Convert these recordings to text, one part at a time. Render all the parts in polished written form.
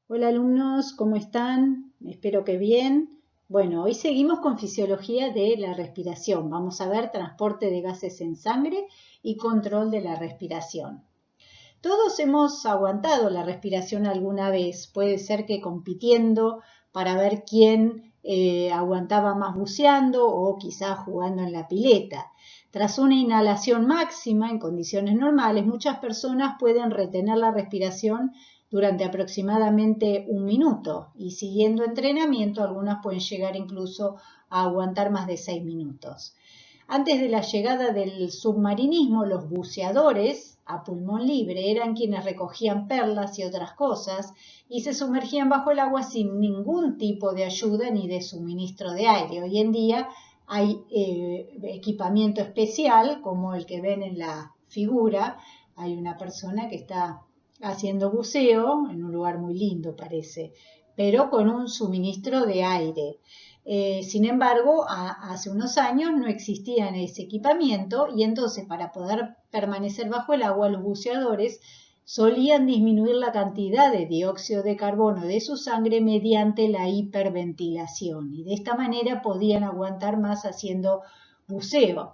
Hola alumnos, ¿cómo están? Espero que bien. Bueno, hoy seguimos con fisiología de la respiración. Vamos a ver transporte de gases en sangre y control de la respiración. Todos hemos aguantado la respiración alguna vez, puede ser que compitiendo para ver quién aguantaba más buceando o quizás jugando en la pileta. Tras una inhalación máxima en condiciones normales, muchas personas pueden retener la respiración durante aproximadamente un minuto y siguiendo entrenamiento algunas pueden llegar incluso a aguantar más de 6 minutos. Antes de la llegada del submarinismo, los buceadores a pulmón libre eran quienes recogían perlas y otras cosas y se sumergían bajo el agua sin ningún tipo de ayuda ni de suministro de aire. Hoy en día hay equipamiento especial como el que ven en la figura. Hay una persona que está haciendo buceo en un lugar muy lindo, parece, pero con un suministro de aire. Sin embargo, hace unos años no existía ese equipamiento y entonces para poder permanecer bajo el agua los buceadores solían disminuir la cantidad de dióxido de carbono de su sangre mediante la hiperventilación y de esta manera podían aguantar más haciendo buceo.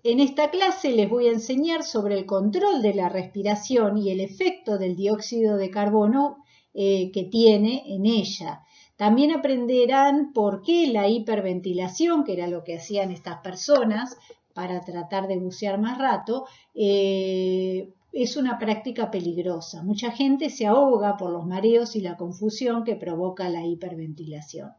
En esta clase les voy a enseñar sobre el control de la respiración y el efecto del dióxido de carbono que tiene en ella. También aprenderán por qué la hiperventilación, que era lo que hacían estas personas para tratar de bucear más rato, es una práctica peligrosa. Mucha gente se ahoga por los mareos y la confusión que provoca la hiperventilación.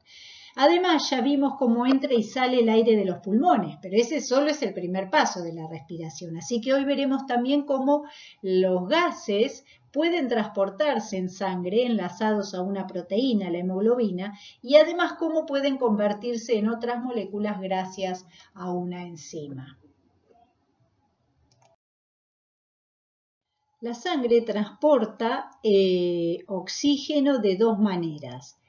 Además, ya vimos cómo entra y sale el aire de los pulmones, pero ese solo es el primer paso de la respiración. Así que hoy veremos también cómo los gases pueden transportarse en sangre enlazados a una proteína, la hemoglobina, y además cómo pueden convertirse en otras moléculas gracias a una enzima. La sangre transporta oxígeno de dos maneras.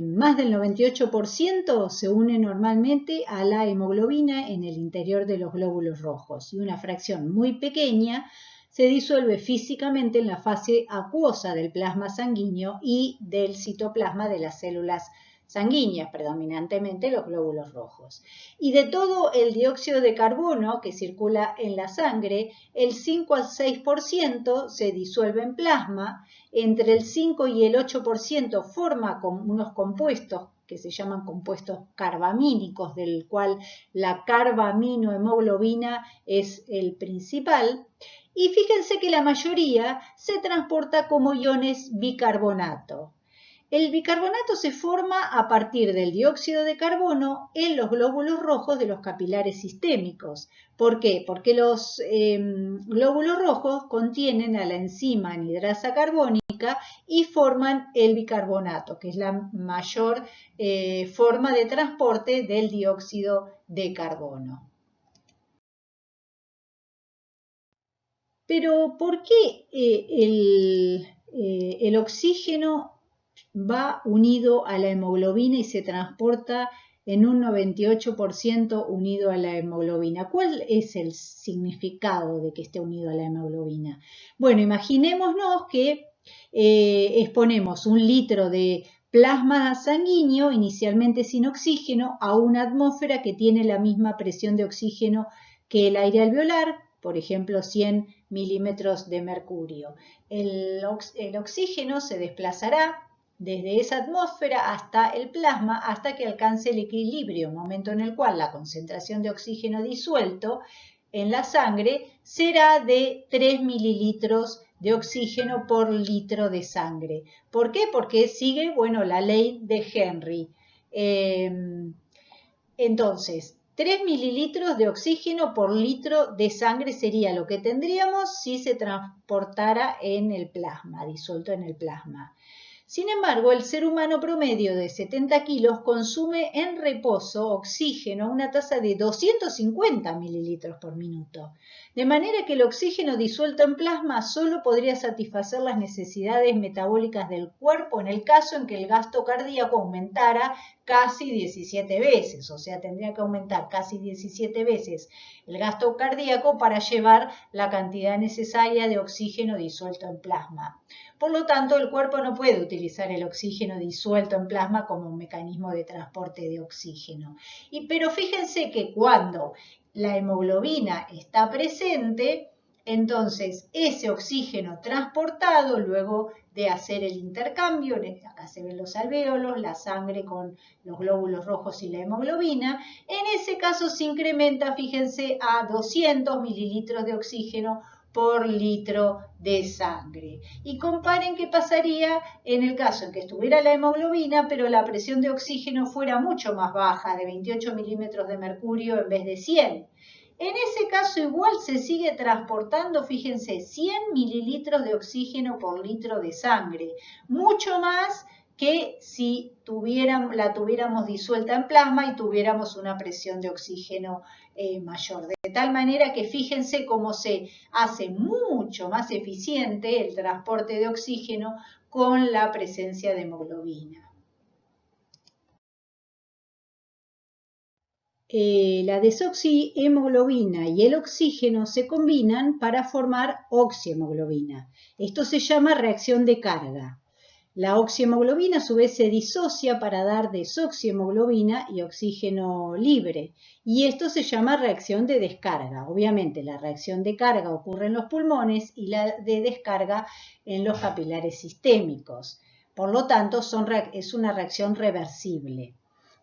Más del 98% se une normalmente a la hemoglobina en el interior de los glóbulos rojos y una fracción muy pequeña se disuelve físicamente en la fase acuosa del plasma sanguíneo y del citoplasma de las células sanguíneas, predominantemente los glóbulos rojos. Y de todo el dióxido de carbono que circula en la sangre, el 5 al 6% se disuelve en plasma, entre el 5 y el 8% forma unos compuestos que se llaman compuestos carbamínicos, del cual la carbaminohemoglobina es el principal. Y fíjense que la mayoría se transporta como iones bicarbonato. El bicarbonato se forma a partir del dióxido de carbono en los glóbulos rojos de los capilares sistémicos. ¿Por qué? Porque los glóbulos rojos contienen a la enzima anhidrasa carbónica y forman el bicarbonato, que es la mayor forma de transporte del dióxido de carbono. Pero ¿por qué el oxígeno va unido a la hemoglobina y se transporta en un 98% unido a la hemoglobina? ¿Cuál es el significado de que esté unido a la hemoglobina? Bueno, imaginémonos que exponemos 1 litro de plasma sanguíneo, inicialmente sin oxígeno, a una atmósfera que tiene la misma presión de oxígeno que el aire alveolar, por ejemplo 100 milímetros de mercurio. El oxígeno se desplazará desde esa atmósfera hasta el plasma hasta que alcance el equilibrio, momento en el cual la concentración de oxígeno disuelto en la sangre será de 3 mililitros de oxígeno por litro de sangre. ¿Por qué? Porque sigue, la ley de Henry. Entonces, 3 mililitros de oxígeno por litro de sangre sería lo que tendríamos si se transportara en el plasma, disuelto en el plasma. Sin embargo, el ser humano promedio de 70 kilos consume en reposo oxígeno a una tasa de 250 mililitros por minuto. De manera que el oxígeno disuelto en plasma solo podría satisfacer las necesidades metabólicas del cuerpo en el caso en que el gasto cardíaco aumentara casi 17 veces, o sea, tendría que aumentar casi 17 veces el gasto cardíaco para llevar la cantidad necesaria de oxígeno disuelto en plasma. Por lo tanto, el cuerpo no puede utilizar el oxígeno disuelto en plasma como un mecanismo de transporte de oxígeno. Pero fíjense que cuando la hemoglobina está presente, entonces ese oxígeno transportado, luego de hacer el intercambio, acá se ven los alvéolos, la sangre con los glóbulos rojos y la hemoglobina, en ese caso se incrementa, fíjense, a 200 mililitros de oxígeno por litro de sangre. Y comparen qué pasaría en el caso en que estuviera la hemoglobina, pero la presión de oxígeno fuera mucho más baja, de 28 milímetros de mercurio en vez de 100. En ese caso igual se sigue transportando, fíjense, 100 mililitros de oxígeno por litro de sangre, mucho más que si la tuviéramos disuelta en plasma y tuviéramos una presión de oxígeno mayor. De tal manera que fíjense cómo se hace mucho más eficiente el transporte de oxígeno con la presencia de hemoglobina. La desoxihemoglobina y el oxígeno se combinan para formar oxihemoglobina. Esto se llama reacción de carga. La oxihemoglobina a su vez se disocia para dar desoxihemoglobina y oxígeno libre. Y esto se llama reacción de descarga. Obviamente la reacción de carga ocurre en los pulmones y la de descarga en los capilares sistémicos. Por lo tanto, es una reacción reversible.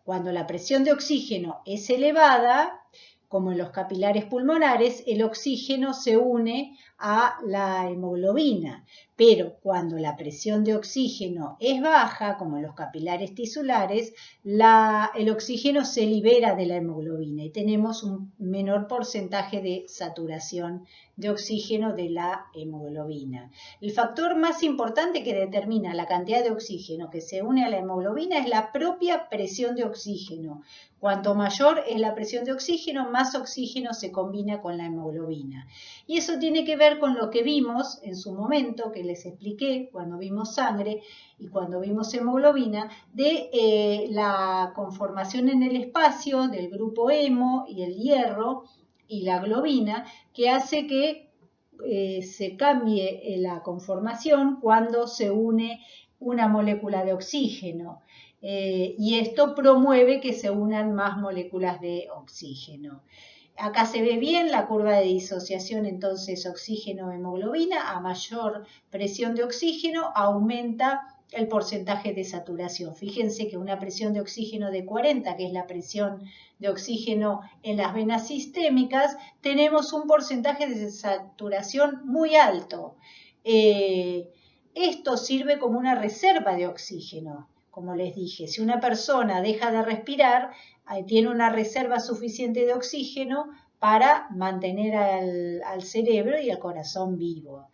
Cuando la presión de oxígeno es elevada, como en los capilares pulmonares, el oxígeno se une a la hemoglobina. Pero cuando la presión de oxígeno es baja, como en los capilares tisulares, el oxígeno se libera de la hemoglobina y tenemos un menor porcentaje de saturación de oxígeno de la hemoglobina. El factor más importante que determina la cantidad de oxígeno que se une a la hemoglobina es la propia presión de oxígeno. Cuanto mayor es la presión de oxígeno, más oxígeno se combina con la hemoglobina. Y eso tiene que ver con lo que vimos en su momento, que les expliqué cuando vimos sangre y cuando vimos hemoglobina, de la conformación en el espacio del grupo hemo y el hierro y la globina, que hace que se cambie la conformación cuando se une una molécula de oxígeno. Y esto promueve que se unan más moléculas de oxígeno. Acá se ve bien la curva de disociación, entonces oxígeno-hemoglobina. A mayor presión de oxígeno aumenta el porcentaje de saturación. Fíjense que una presión de oxígeno de 40, que es la presión de oxígeno en las venas sistémicas, tenemos un porcentaje de saturación muy alto. Esto sirve como una reserva de oxígeno. Como les dije, si una persona deja de respirar, tiene una reserva suficiente de oxígeno para mantener al cerebro y al corazón vivo.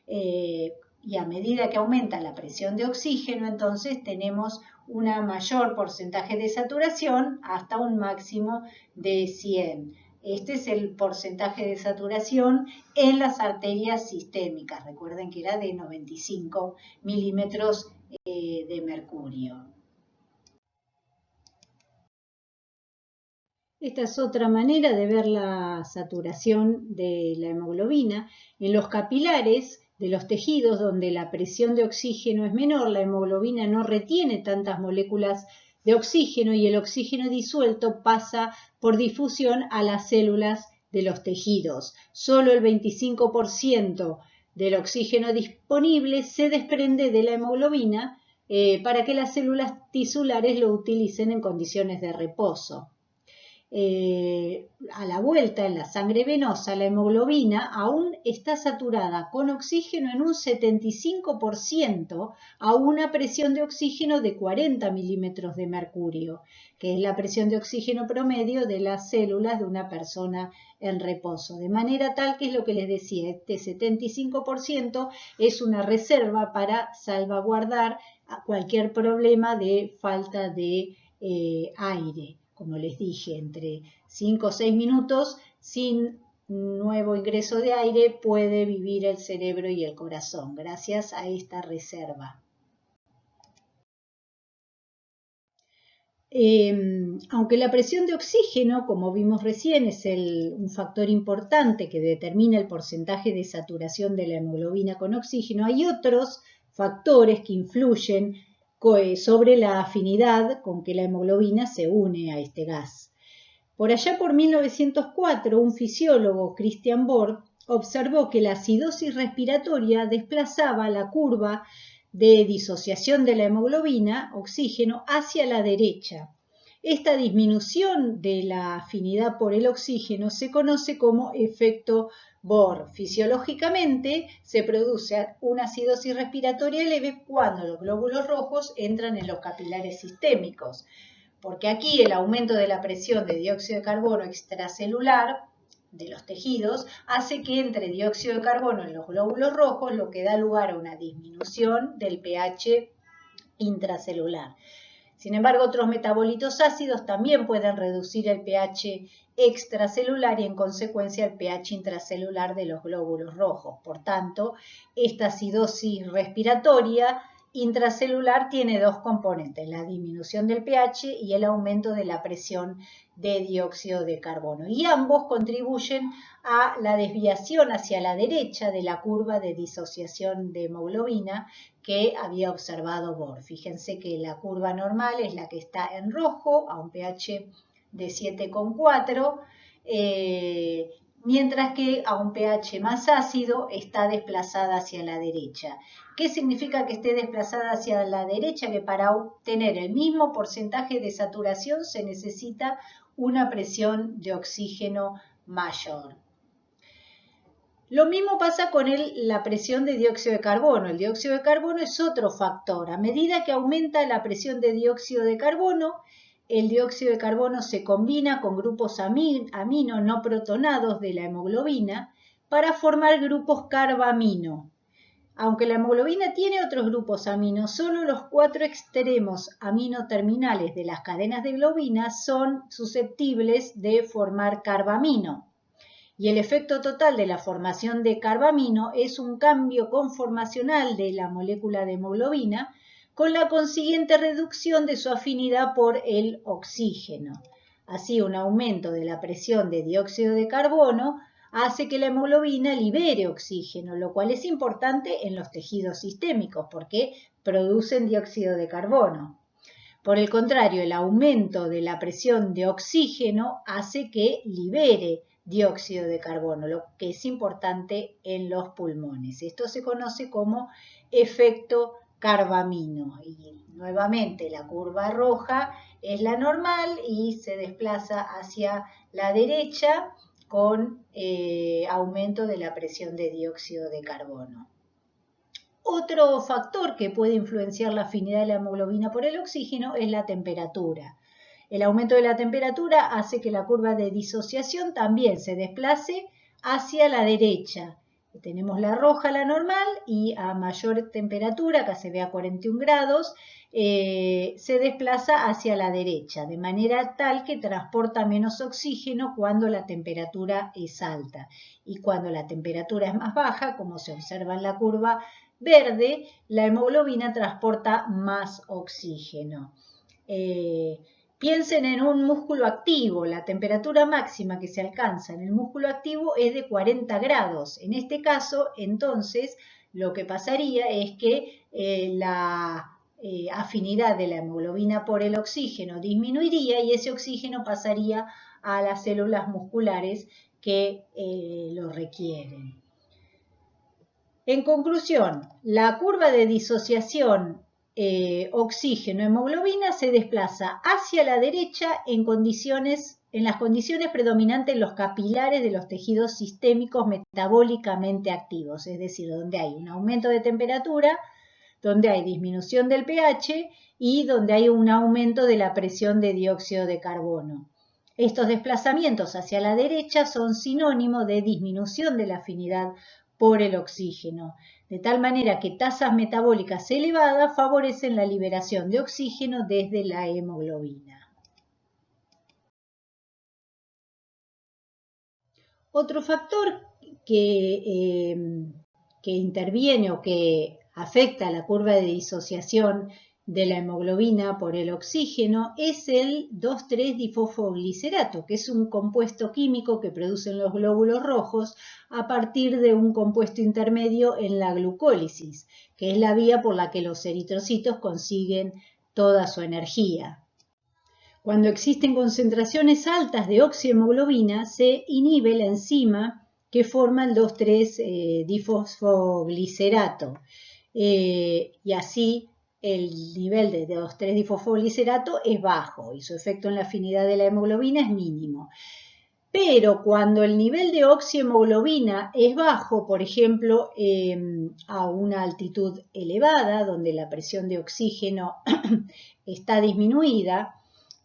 Y a medida que aumenta la presión de oxígeno, entonces tenemos un mayor porcentaje de saturación hasta un máximo de 100. Este es el porcentaje de saturación en las arterias sistémicas. Recuerden que era de 95 milímetros de mercurio. Esta es otra manera de ver la saturación de la hemoglobina. En los capilares de los tejidos donde la presión de oxígeno es menor, la hemoglobina no retiene tantas moléculas de oxígeno y el oxígeno disuelto pasa por difusión a las células de los tejidos. Solo el 25% del oxígeno disponible se desprende de la hemoglobina para que las células tisulares lo utilicen en condiciones de reposo. A la vuelta en la sangre venosa, la hemoglobina aún está saturada con oxígeno en un 75% a una presión de oxígeno de 40 milímetros de mercurio, que es la presión de oxígeno promedio de las células de una persona en reposo. De manera tal que es lo que les decía, este 75% es una reserva para salvaguardar cualquier problema de falta de aire. Como les dije, entre 5 o 6 minutos sin nuevo ingreso de aire puede vivir el cerebro y el corazón, gracias a esta reserva. Aunque la presión de oxígeno, como vimos recién, es un factor importante que determina el porcentaje de saturación de la hemoglobina con oxígeno, hay otros factores que influyen sobre la afinidad con que la hemoglobina se une a este gas. Por allá por 1904, un fisiólogo, Christian Bohr, observó que la acidosis respiratoria desplazaba la curva de disociación de la hemoglobina, oxígeno, hacia la derecha. Esta disminución de la afinidad por el oxígeno se conoce como efecto Bohr. Fisiológicamente se produce una acidosis respiratoria leve cuando los glóbulos rojos entran en los capilares sistémicos, porque aquí el aumento de la presión de dióxido de carbono extracelular de los tejidos hace que entre dióxido de carbono en los glóbulos rojos, lo que da lugar a una disminución del pH intracelular. Sin embargo, otros metabolitos ácidos también pueden reducir el pH extracelular y en consecuencia el pH intracelular de los glóbulos rojos. Por tanto, esta acidosis respiratoria intracelular tiene dos componentes, la disminución del pH y el aumento de la presión de dióxido de carbono. Y ambos contribuyen a la desviación hacia la derecha de la curva de disociación de hemoglobina que había observado Bohr. Fíjense que la curva normal es la que está en rojo a un pH de 7,4, mientras que a un pH más ácido está desplazada hacia la derecha. ¿Qué significa que esté desplazada hacia la derecha? Que para obtener el mismo porcentaje de saturación se necesita una presión de oxígeno mayor. Lo mismo pasa con la presión de dióxido de carbono. El dióxido de carbono es otro factor. A medida que aumenta la presión de dióxido de carbono, el dióxido de carbono se combina con grupos amino no protonados de la hemoglobina para formar grupos carbamino. Aunque la hemoglobina tiene otros grupos amino, solo los 4 extremos amino terminales de las cadenas de globina son susceptibles de formar carbamino. Y el efecto total de la formación de carbamino es un cambio conformacional de la molécula de hemoglobina con la consiguiente reducción de su afinidad por el oxígeno. Así, un aumento de la presión de dióxido de carbono hace que la hemoglobina libere oxígeno, lo cual es importante en los tejidos sistémicos porque producen dióxido de carbono. Por el contrario, el aumento de la presión de oxígeno hace que libere dióxido de carbono, lo que es importante en los pulmones. Esto se conoce como efecto carbamino. Y nuevamente la curva roja es la normal y se desplaza hacia la derecha con aumento de la presión de dióxido de carbono. Otro factor que puede influenciar la afinidad de la hemoglobina por el oxígeno es la temperatura. El aumento de la temperatura hace que la curva de disociación también se desplace hacia la derecha. Tenemos la roja, la normal, y a mayor temperatura, acá se ve a 41 grados, se desplaza hacia la derecha, de manera tal que transporta menos oxígeno cuando la temperatura es alta. Y cuando la temperatura es más baja, como se observa en la curva verde, la hemoglobina transporta más oxígeno. Piensen en un músculo activo. La temperatura máxima que se alcanza en el músculo activo es de 40 grados. En este caso, entonces, lo que pasaría es que la afinidad de la hemoglobina por el oxígeno disminuiría y ese oxígeno pasaría a las células musculares que lo requieren. En conclusión, la curva de disociación oxígeno-hemoglobina se desplaza hacia la derecha en las condiciones predominantes en los capilares de los tejidos sistémicos metabólicamente activos, es decir, donde hay un aumento de temperatura, donde hay disminución del pH y donde hay un aumento de la presión de dióxido de carbono. Estos desplazamientos hacia la derecha son sinónimo de disminución de la afinidad por el oxígeno, de tal manera que tasas metabólicas elevadas favorecen la liberación de oxígeno desde la hemoglobina. Otro factor que interviene o que afecta la curva de disociación de la hemoglobina por el oxígeno es el 2,3-difosfoglicerato, que es un compuesto químico que producen los glóbulos rojos a partir de un compuesto intermedio en la glucólisis, que es la vía por la que los eritrocitos consiguen toda su energía. Cuando existen concentraciones altas de oxihemoglobina, se inhibe la enzima que forma el 2,3-difosfoglicerato. Y así el nivel de 2,3-difosfoglicerato es bajo y su efecto en la afinidad de la hemoglobina es mínimo. Pero cuando el nivel de oxihemoglobina es bajo, por ejemplo, a una altitud elevada, donde la presión de oxígeno está disminuida,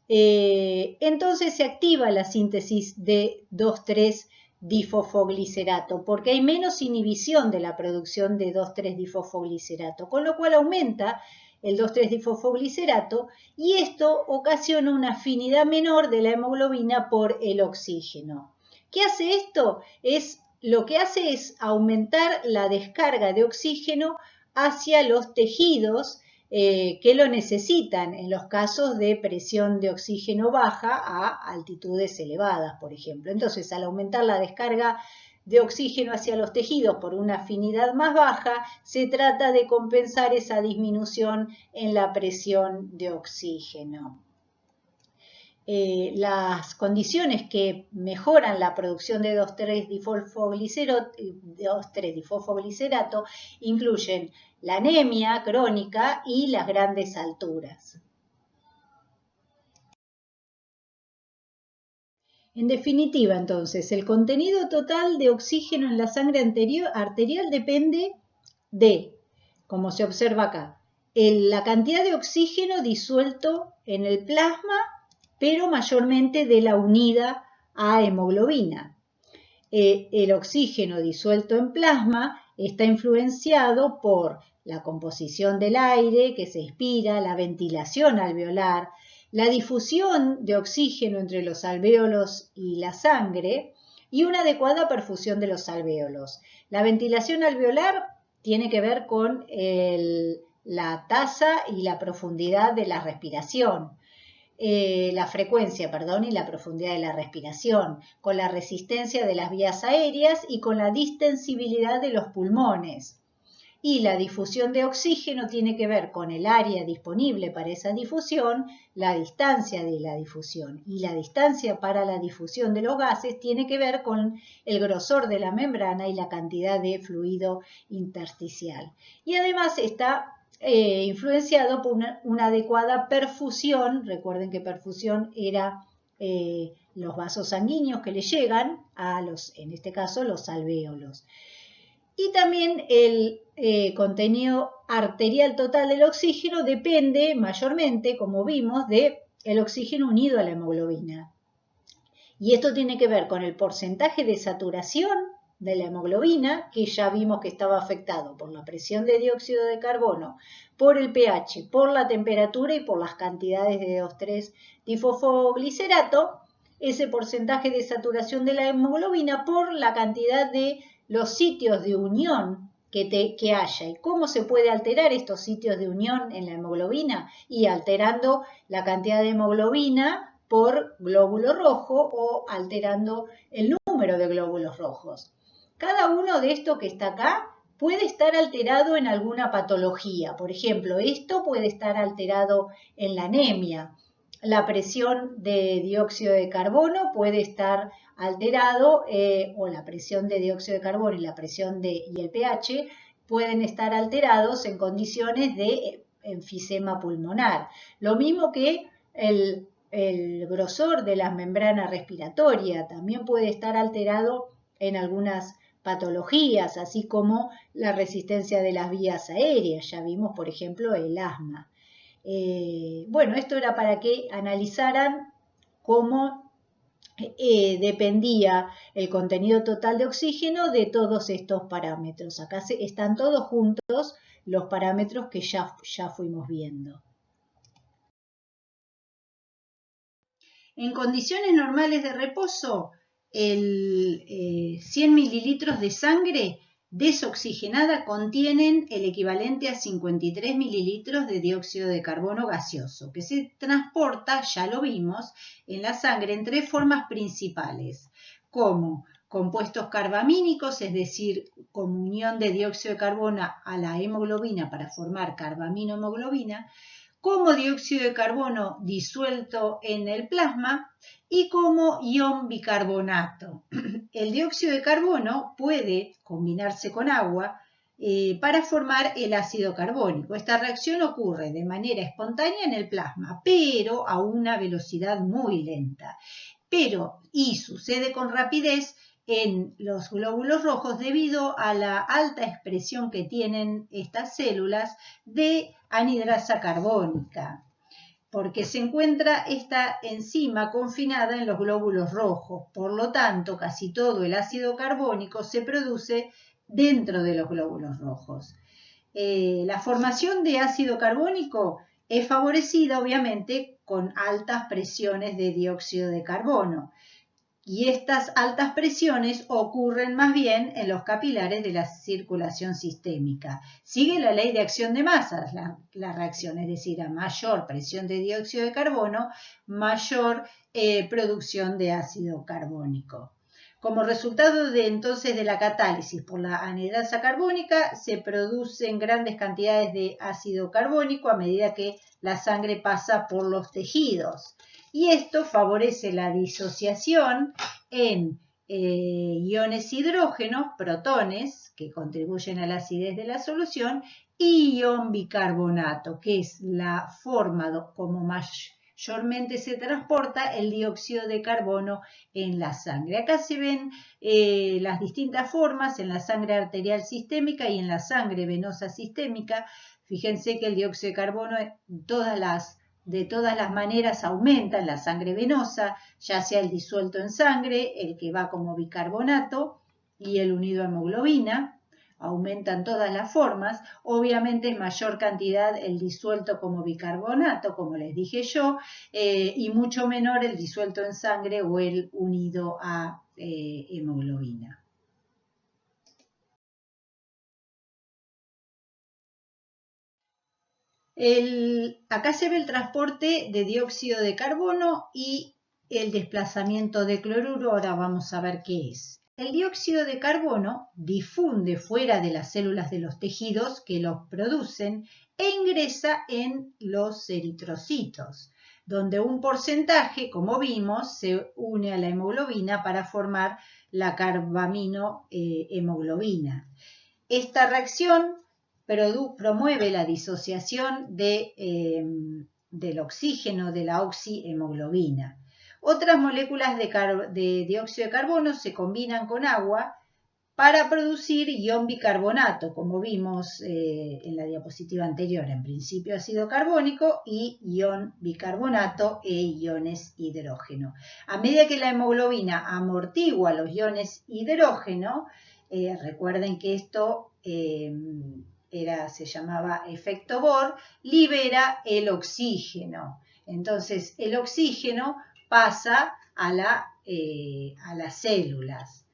entonces se activa la síntesis de 2,3-difosfoglicerato porque hay menos inhibición de la producción de 2,3-difosfoglicerato, con lo cual aumenta el 2,3-difosfoglicerato y esto ocasiona una afinidad menor de la hemoglobina por el oxígeno. ¿Qué hace esto? Lo que hace es aumentar la descarga de oxígeno hacia los tejidos que lo necesitan en los casos de presión de oxígeno baja a altitudes elevadas, por ejemplo. Entonces, al aumentar la descarga de oxígeno hacia los tejidos por una afinidad más baja, se trata de compensar esa disminución en la presión de oxígeno. Las condiciones que mejoran la producción de 2,3-difosfoglicerato incluyen la anemia crónica y las grandes alturas. En definitiva, entonces, el contenido total de oxígeno en la sangre arterial depende de, como se observa acá, la cantidad de oxígeno disuelto en el plasma, pero mayormente de la unida a hemoglobina. El oxígeno disuelto en plasma está influenciado por la composición del aire que se expira, la ventilación alveolar, la difusión de oxígeno entre los alvéolos y la sangre y una adecuada perfusión de los alvéolos. La ventilación alveolar tiene que ver con la tasa y la profundidad de la respiración. La frecuencia, y la profundidad de la respiración, con la resistencia de las vías aéreas y con la distensibilidad de los pulmones. Y la difusión de oxígeno tiene que ver con el área disponible para esa difusión, la distancia de la difusión. Y la distancia para la difusión de los gases tiene que ver con el grosor de la membrana y la cantidad de fluido intersticial. Y además está influenciado por una adecuada perfusión. Recuerden que perfusión era los vasos sanguíneos que le llegan a en este caso, los alvéolos. Y también el contenido arterial total del oxígeno depende mayormente, como vimos, del oxígeno unido a la hemoglobina. Y esto tiene que ver con el porcentaje de saturación de la hemoglobina, que ya vimos que estaba afectado por la presión de dióxido de carbono, por el pH, por la temperatura y por las cantidades de 2,3-difosfoglicerato, ese porcentaje de saturación de la hemoglobina por la cantidad de los sitios de unión que haya. ¿Y cómo se puede alterar estos sitios de unión en la hemoglobina? Y alterando la cantidad de hemoglobina por glóbulo rojo o alterando el número de glóbulos rojos. Cada uno de estos que está acá puede estar alterado en alguna patología. Por ejemplo, esto puede estar alterado en la anemia. La presión de dióxido de carbono puede estar alterado o la presión de dióxido de carbono y la presión y el pH pueden estar alterados en condiciones de enfisema pulmonar. Lo mismo que el grosor de la membrana respiratoria también puede estar alterado en algunas patologías, así como la resistencia de las vías aéreas. Ya vimos, por ejemplo, el asma. Bueno, esto era para que analizaran cómo dependía el contenido total de oxígeno de todos estos parámetros. Acá están todos juntos los parámetros que ya fuimos viendo. En condiciones normales de reposo, 100 mililitros de sangre desoxigenada contienen el equivalente a 53 mililitros de dióxido de carbono gaseoso, que se transporta, ya lo vimos, en la sangre en tres formas principales, como compuestos carbamínicos, es decir, comunión de dióxido de carbono a la hemoglobina para formar carbaminohemoglobina, como dióxido de carbono disuelto en el plasma y como ion bicarbonato. El dióxido de carbono puede combinarse con agua para formar el ácido carbónico. Esta reacción ocurre de manera espontánea en el plasma, pero a una velocidad muy lenta. Y sucede con rapidez en los glóbulos rojos debido a la alta expresión que tienen estas células de anhidrasa carbónica, porque se encuentra esta enzima confinada en los glóbulos rojos. Por lo tanto, casi todo el ácido carbónico se produce dentro de los glóbulos rojos. La formación de ácido carbónico es favorecida, obviamente, con altas presiones de dióxido de carbono. Y estas altas presiones ocurren más bien en los capilares de la circulación sistémica. Sigue la ley de acción de masas, la reacción, es decir, a mayor presión de dióxido de carbono, mayor producción de ácido carbónico. Como resultado entonces de la catálisis por la anhidrasa carbónica, se producen grandes cantidades de ácido carbónico a medida que la sangre pasa por los tejidos. Y esto favorece la disociación en iones hidrógenos, protones, que contribuyen a la acidez de la solución, y ion bicarbonato, que es la forma como mayormente se transporta el dióxido de carbono en la sangre. Acá se ven las distintas formas en la sangre arterial sistémica y en la sangre venosa sistémica. Fíjense que el dióxido de carbono de todas las maneras aumenta en la sangre venosa, ya sea el disuelto en sangre, el que va como bicarbonato y el unido a hemoglobina, aumentan todas las formas. Obviamente en mayor cantidad el disuelto como bicarbonato, como les dije yo, y mucho menor el disuelto en sangre o el unido a hemoglobina. Acá se ve el transporte de dióxido de carbono y el desplazamiento de cloruro. Ahora vamos a ver qué es. El dióxido de carbono difunde fuera de las células de los tejidos que los producen e ingresa en los eritrocitos, donde un porcentaje, como vimos, se une a la hemoglobina para formar la carbaminohemoglobina. Esta reacción promueve la disociación del oxígeno de la oxihemoglobina. Otras moléculas de dióxido de carbono se combinan con agua para producir ion bicarbonato, como vimos en la diapositiva anterior. En principio ácido carbónico y ion bicarbonato e iones hidrógeno. A medida que la hemoglobina amortigua los iones hidrógeno, recuerden que esto se llamaba efecto Bohr, libera el oxígeno. Entonces el oxígeno pasa a las células.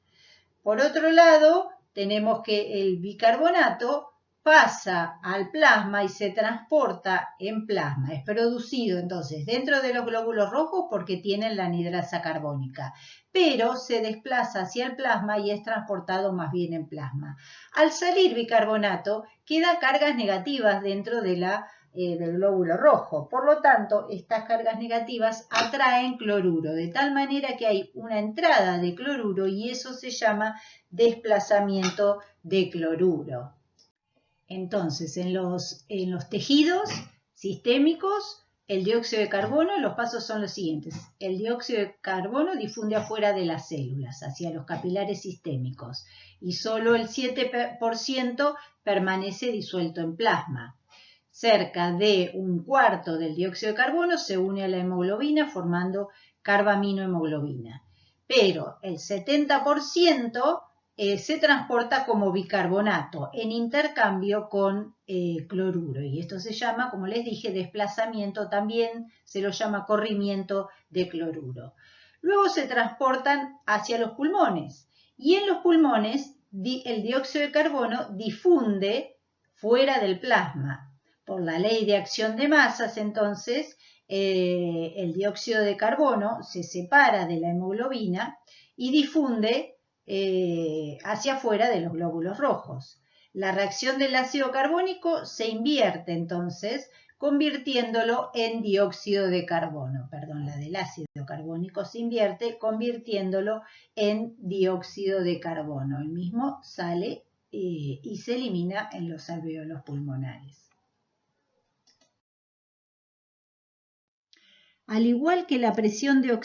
Por otro lado, tenemos que el bicarbonato pasa al plasma y se transporta en plasma. Es producido entonces dentro de los glóbulos rojos porque tienen la anhidrasa carbónica, pero se desplaza hacia el plasma y es transportado más bien en plasma. Al salir bicarbonato, quedan cargas negativas dentro del glóbulo rojo. Por lo tanto, estas cargas negativas atraen cloruro, de tal manera que hay una entrada de cloruro y eso se llama desplazamiento de cloruro. Entonces, en los tejidos sistémicos, el dióxido de carbono, los pasos son los siguientes. El dióxido de carbono difunde afuera de las células, hacia los capilares sistémicos, y solo el 7% permanece disuelto en plasma. Cerca de un cuarto del dióxido de carbono se une a la hemoglobina formando carbaminohemoglobina, pero el 70% se transporta como bicarbonato en intercambio con cloruro, y esto se llama, como les dije, desplazamiento, también se lo llama corrimiento de cloruro. Luego se transportan hacia los pulmones y en los pulmones el dióxido de carbono difunde fuera del plasma. Por la ley de acción de masas, entonces, el dióxido de carbono se separa de la hemoglobina y difunde hacia afuera de los glóbulos rojos. La reacción del ácido carbónico se invierte entonces, convirtiéndolo en dióxido de carbono. Perdón, la del ácido carbónico se invierte convirtiéndolo en dióxido de carbono. El mismo sale y se elimina en los alvéolos pulmonares. Al igual que la presión de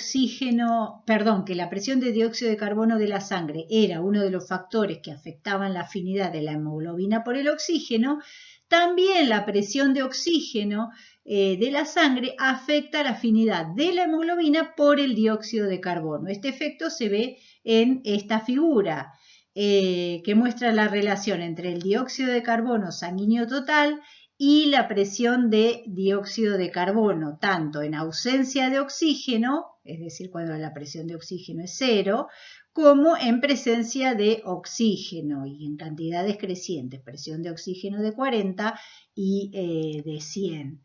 que la presión de dióxido de carbono de la sangre era uno de los factores que afectaban la afinidad de la hemoglobina por el oxígeno, también la presión de oxígeno de la sangre afecta la afinidad de la hemoglobina por el dióxido de carbono. Este efecto se ve en esta figura que muestra la relación entre el dióxido de carbono sanguíneo total y la presión de dióxido de carbono, tanto en ausencia de oxígeno, es decir, cuando la presión de oxígeno es 0, como en presencia de oxígeno y en cantidades crecientes, presión de oxígeno de 40 y de 100.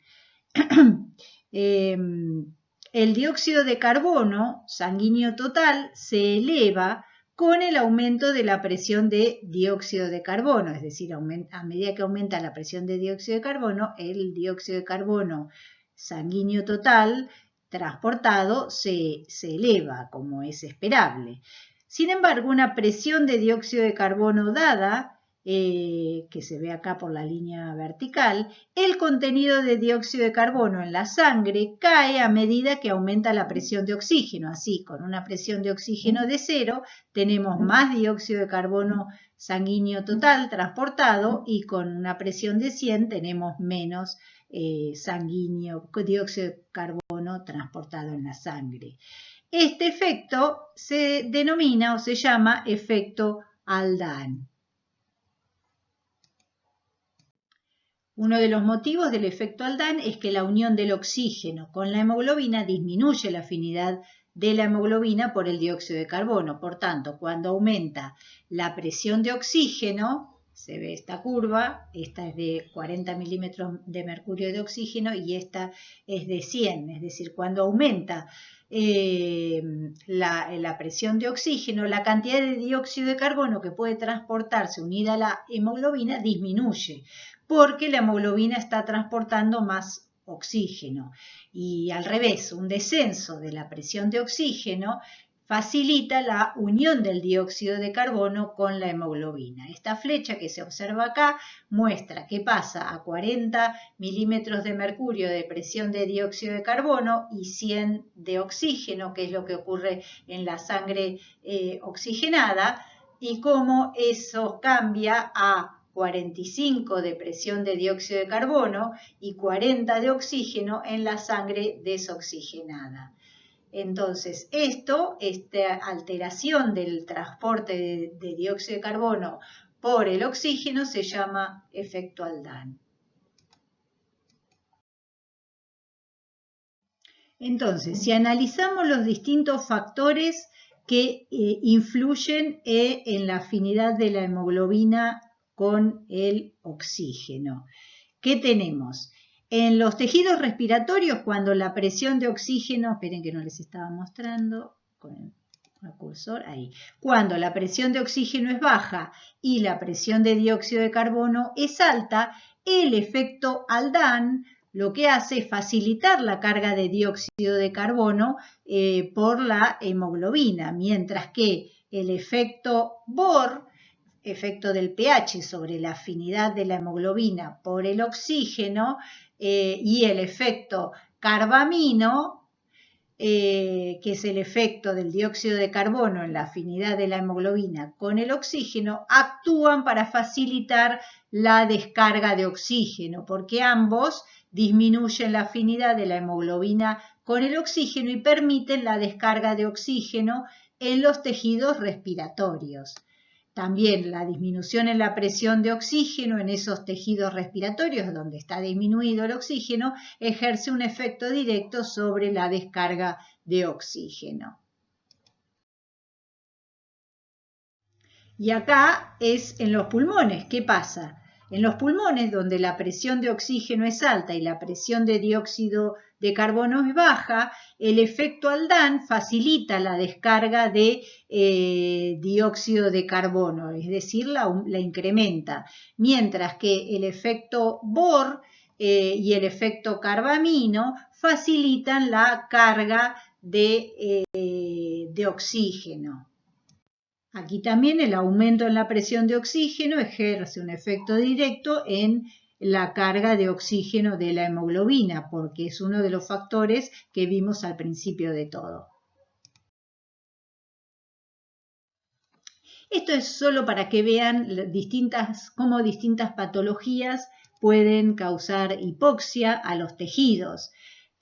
El dióxido de carbono sanguíneo total se eleva con el aumento de la presión de dióxido de carbono, es decir, a medida que aumenta la presión de dióxido de carbono, el dióxido de carbono sanguíneo total transportado se eleva, como es esperable. Sin embargo, una presión de dióxido de carbono dada, que se ve acá por la línea vertical, el contenido de dióxido de carbono en la sangre cae a medida que aumenta la presión de oxígeno. Así, con una presión de oxígeno de 0, tenemos más dióxido de carbono sanguíneo total transportado y con una presión de 100 tenemos menos dióxido de carbono transportado en la sangre. Este efecto se denomina o se llama efecto Haldane. Uno de los motivos del efecto Haldane es que la unión del oxígeno con la hemoglobina disminuye la afinidad de la hemoglobina por el dióxido de carbono. Por tanto, cuando aumenta la presión de oxígeno, se ve esta curva, esta es de 40 milímetros de mercurio de oxígeno y esta es de 100, es decir, cuando aumenta la presión de oxígeno, la cantidad de dióxido de carbono que puede transportarse unida a la hemoglobina disminuye, porque la hemoglobina está transportando más oxígeno. Y al revés, un descenso de la presión de oxígeno facilita la unión del dióxido de carbono con la hemoglobina. Esta flecha que se observa acá muestra que pasa a 40 milímetros de mercurio de presión de dióxido de carbono y 100 de oxígeno, que es lo que ocurre en la sangre oxigenada, y cómo eso cambia a 45 de presión de dióxido de carbono y 40 de oxígeno en la sangre desoxigenada. Entonces, esta alteración del transporte de dióxido de carbono por el oxígeno se llama efecto Haldane. Entonces, si analizamos los distintos factores que influyen en la afinidad de la hemoglobina con el oxígeno, ¿qué tenemos? En los tejidos respiratorios, cuando la presión de oxígeno, esperen que no les estaba mostrando con el cursor, ahí. Cuando la presión de oxígeno es baja y la presión de dióxido de carbono es alta, el efecto Haldane lo que hace es facilitar la carga de dióxido de carbono por la hemoglobina, mientras que el efecto Bohr, efecto del pH sobre la afinidad de la hemoglobina por el oxígeno y el efecto carbamino, que es el efecto del dióxido de carbono en la afinidad de la hemoglobina con el oxígeno, actúan para facilitar la descarga de oxígeno, porque ambos disminuyen la afinidad de la hemoglobina con el oxígeno y permiten la descarga de oxígeno en los tejidos respiratorios. También la disminución en la presión de oxígeno en esos tejidos respiratorios donde está disminuido el oxígeno ejerce un efecto directo sobre la descarga de oxígeno. Y acá es en los pulmones. ¿Qué pasa? En los pulmones, donde la presión de oxígeno es alta y la presión de dióxido de carbono es baja, el efecto Aldán facilita la descarga de dióxido de carbono, es decir, la incrementa, mientras que el efecto Bohr y el efecto carbamino facilitan la carga de oxígeno. Aquí también el aumento en la presión de oxígeno ejerce un efecto directo en la carga de oxígeno de la hemoglobina, porque es uno de los factores que vimos al principio de todo. Esto es solo para que vean cómo distintas patologías pueden causar hipoxia a los tejidos.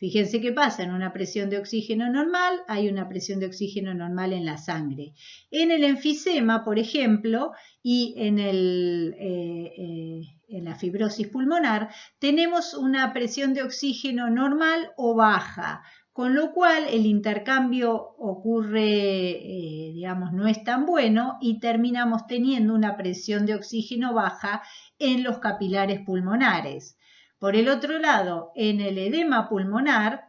Fíjense qué pasa, en una presión de oxígeno normal hay una presión de oxígeno normal en la sangre. En el enfisema, por ejemplo, y en la fibrosis pulmonar, tenemos una presión de oxígeno normal o baja, con lo cual el intercambio ocurre, digamos, no es tan bueno y terminamos teniendo una presión de oxígeno baja en los capilares pulmonares. Por el otro lado, en el edema pulmonar,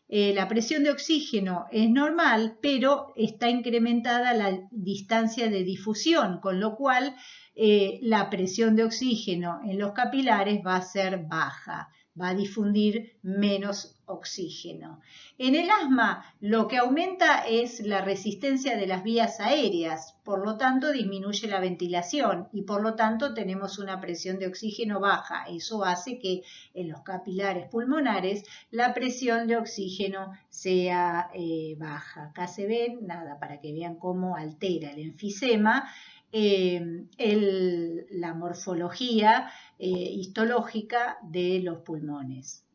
la presión de oxígeno es normal, pero está incrementada la distancia de difusión, con lo cual la presión de oxígeno en los capilares va a ser baja, va a difundir menos oxígeno. En el asma, lo que aumenta es la resistencia de las vías aéreas, por lo tanto disminuye la ventilación y por lo tanto tenemos una presión de oxígeno baja. Eso hace que en los capilares pulmonares la presión de oxígeno sea baja. Acá se ven, nada, para que vean cómo altera el enfisema la morfología histológica de los pulmones.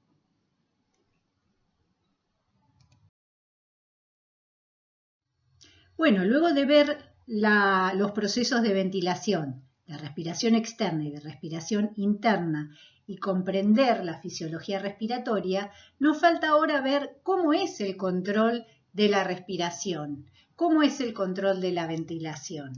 Bueno, luego de ver los procesos de ventilación, de respiración externa y de respiración interna, y comprender la fisiología respiratoria, nos falta ahora ver cómo es el control de la respiración, cómo es el control de la ventilación.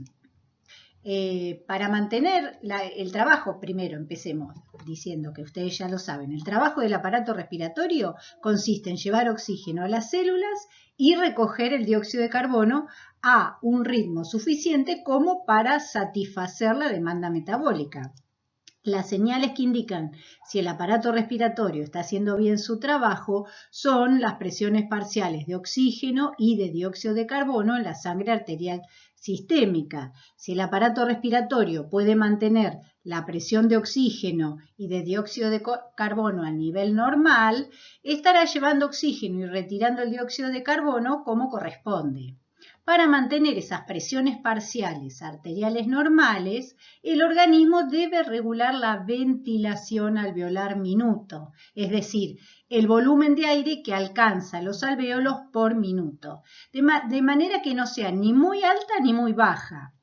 Para mantener el trabajo, primero empecemos diciendo que ustedes ya lo saben, el trabajo del aparato respiratorio consiste en llevar oxígeno a las células y recoger el dióxido de carbono a un ritmo suficiente como para satisfacer la demanda metabólica. Las señales que indican si el aparato respiratorio está haciendo bien su trabajo son las presiones parciales de oxígeno y de dióxido de carbono en la sangre arterial sistémica. Si el aparato respiratorio puede mantener la presión de oxígeno y de dióxido de carbono a nivel normal, estará llevando oxígeno y retirando el dióxido de carbono como corresponde. Para mantener esas presiones parciales arteriales normales, el organismo debe regular la ventilación alveolar minuto, es decir, el volumen de aire que alcanza los alvéolos por minuto, de manera que no sea ni muy alta ni muy baja.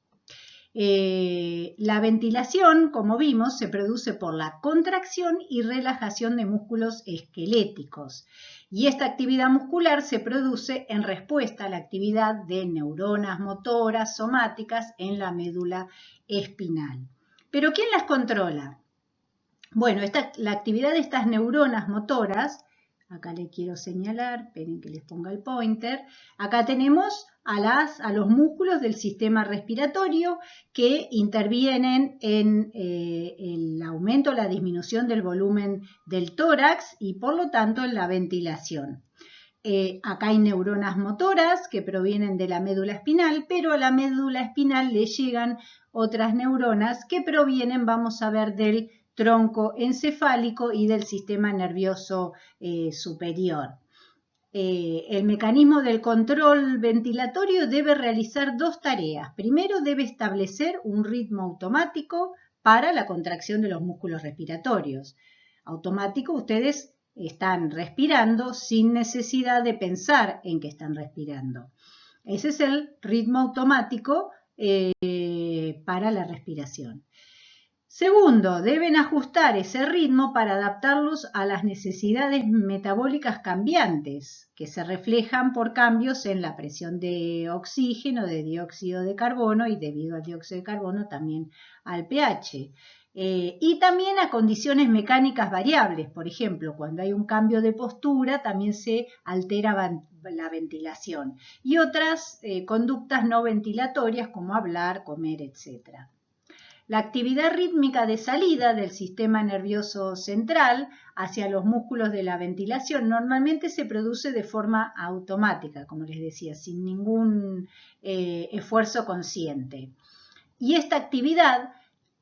La ventilación, como vimos, se produce por la contracción y relajación de músculos esqueléticos. Y esta actividad muscular se produce en respuesta a la actividad de neuronas motoras somáticas en la médula espinal. ¿Pero quién las controla? Bueno, la actividad de estas neuronas motoras, acá le quiero señalar, esperen que les ponga el pointer, acá tenemos a los músculos del sistema respiratorio que intervienen en el aumento o la disminución del volumen del tórax y por lo tanto en la ventilación. Acá hay neuronas motoras que provienen de la médula espinal, pero a la médula espinal le llegan otras neuronas que provienen, vamos a ver, del tronco encefálico y del sistema nervioso superior. El mecanismo del control ventilatorio debe realizar dos tareas. Primero, debe establecer un ritmo automático para la contracción de los músculos respiratorios. Automático, ustedes están respirando sin necesidad de pensar en que están respirando. Ese es el ritmo automático para la respiración. Segundo, deben ajustar ese ritmo para adaptarlos a las necesidades metabólicas cambiantes, que se reflejan por cambios en la presión de oxígeno, de dióxido de carbono y debido al dióxido de carbono también al pH. Y también a condiciones mecánicas variables, por ejemplo, cuando hay un cambio de postura también se altera la ventilación y otras conductas no ventilatorias como hablar, comer, etc. La actividad rítmica de salida del sistema nervioso central hacia los músculos de la ventilación normalmente se produce de forma automática, como les decía, sin ningún esfuerzo consciente. Y esta actividad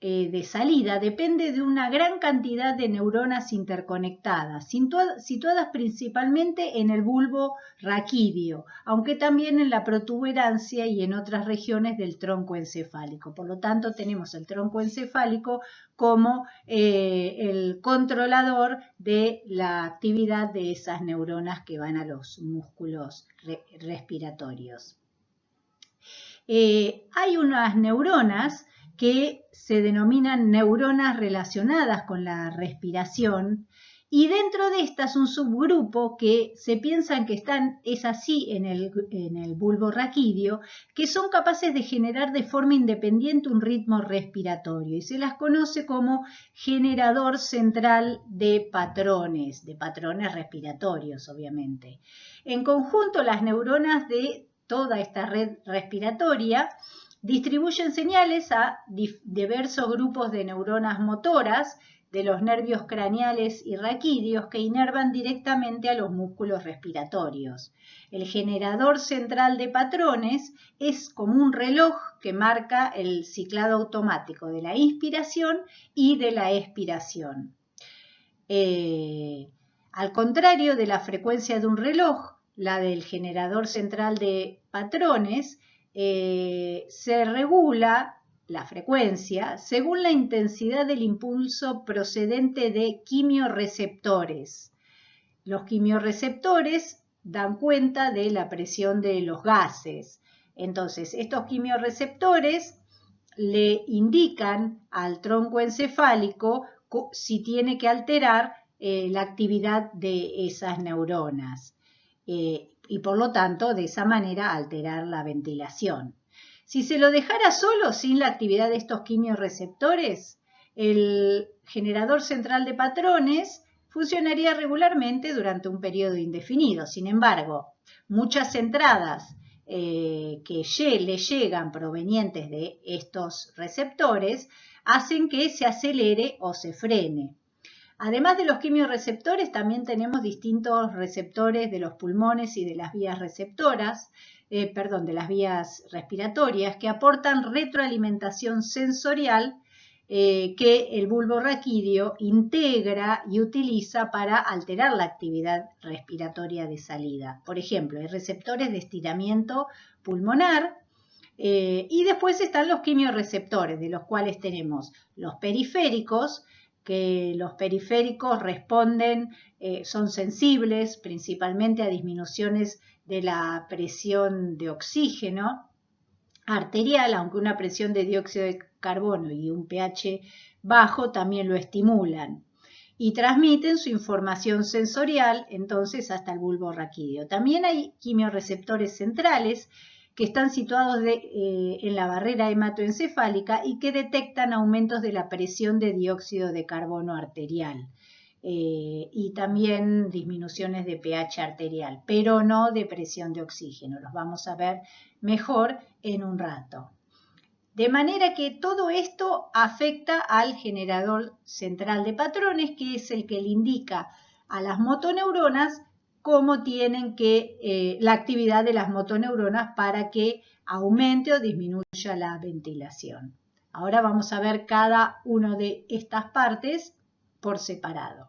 de salida depende de una gran cantidad de neuronas interconectadas, situadas principalmente en el bulbo raquídeo, aunque también en la protuberancia y en otras regiones del tronco encefálico. Por lo tanto, tenemos el tronco encefálico como el controlador de la actividad de esas neuronas que van a los músculos respiratorios. Hay unas neuronas que se denominan neuronas relacionadas con la respiración y dentro de estas un subgrupo que se piensan que es así en el bulbo raquídeo, que son capaces de generar de forma independiente un ritmo respiratorio y se las conoce como generador central de patrones respiratorios, obviamente. En conjunto, las neuronas de toda esta red respiratoria distribuyen señales a diversos grupos de neuronas motoras de los nervios craneales y raquídeos que inervan directamente a los músculos respiratorios. El generador central de patrones es como un reloj que marca el ciclado automático de la inspiración y de la expiración. Al contrario de la frecuencia de un reloj, la del generador central de patrones, se regula la frecuencia según la intensidad del impulso procedente de quimiorreceptores. Los quimiorreceptores dan cuenta de la presión de los gases. Entonces, estos quimiorreceptores le indican al tronco encefálico si tiene que alterar la actividad de esas neuronas y por lo tanto de esa manera alterar la ventilación. Si se lo dejara solo sin la actividad de estos quimiorreceptores, el generador central de patrones funcionaría regularmente durante un periodo indefinido. Sin embargo, muchas entradas que le llegan provenientes de estos receptores hacen que se acelere o se frene. Además de los quimiorreceptores, también tenemos distintos receptores de los pulmones y de las vías receptoras, de las vías respiratorias, que aportan retroalimentación sensorial que el bulbo raquídeo integra y utiliza para alterar la actividad respiratoria de salida. Por ejemplo, hay receptores de estiramiento pulmonar y después están los quimiorreceptores, de los cuales tenemos los periféricos, que los periféricos responden, son sensibles principalmente a disminuciones de la presión de oxígeno arterial, aunque una presión de dióxido de carbono y un pH bajo también lo estimulan y transmiten su información sensorial entonces hasta el bulbo raquídeo. También hay quimiorreceptores centrales que están situados en la barrera hematoencefálica y que detectan aumentos de la presión de dióxido de carbono arterial y también disminuciones de pH arterial, pero no de presión de oxígeno. Los vamos a ver mejor en un rato. De manera que todo esto afecta al generador central de patrones, que es el que le indica a las motoneuronas cómo tienen que, la actividad de las motoneuronas para que aumente o disminuya la ventilación. Ahora vamos a ver cada una de estas partes por separado.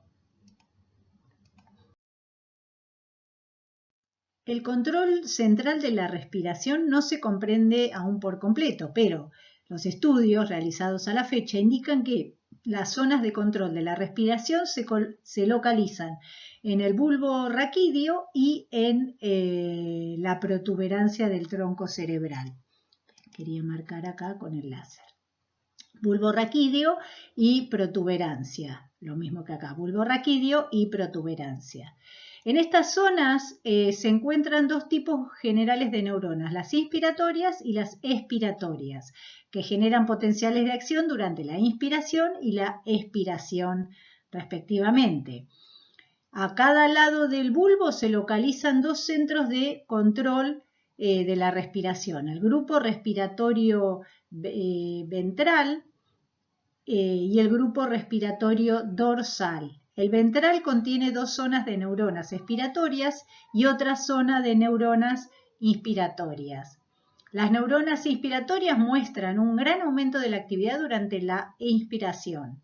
El control central de la respiración no se comprende aún por completo, pero los estudios realizados a la fecha indican que las zonas de control de la respiración se localizan en el bulbo raquídeo y en la protuberancia del tronco cerebral. Quería marcar acá con el láser. bulbo raquídeo y protuberancia. Lo mismo que acá, bulbo raquídeo y protuberancia. En estas zonas se encuentran dos tipos generales de neuronas, las inspiratorias y las expiratorias, que generan potenciales de acción durante la inspiración y la expiración respectivamente. A cada lado del bulbo se localizan dos centros de control de la respiración, el grupo respiratorio ventral y el grupo respiratorio dorsal. El ventral contiene dos zonas de neuronas expiratorias y otra zona de neuronas inspiratorias. Las neuronas inspiratorias muestran un gran aumento de la actividad durante la inspiración.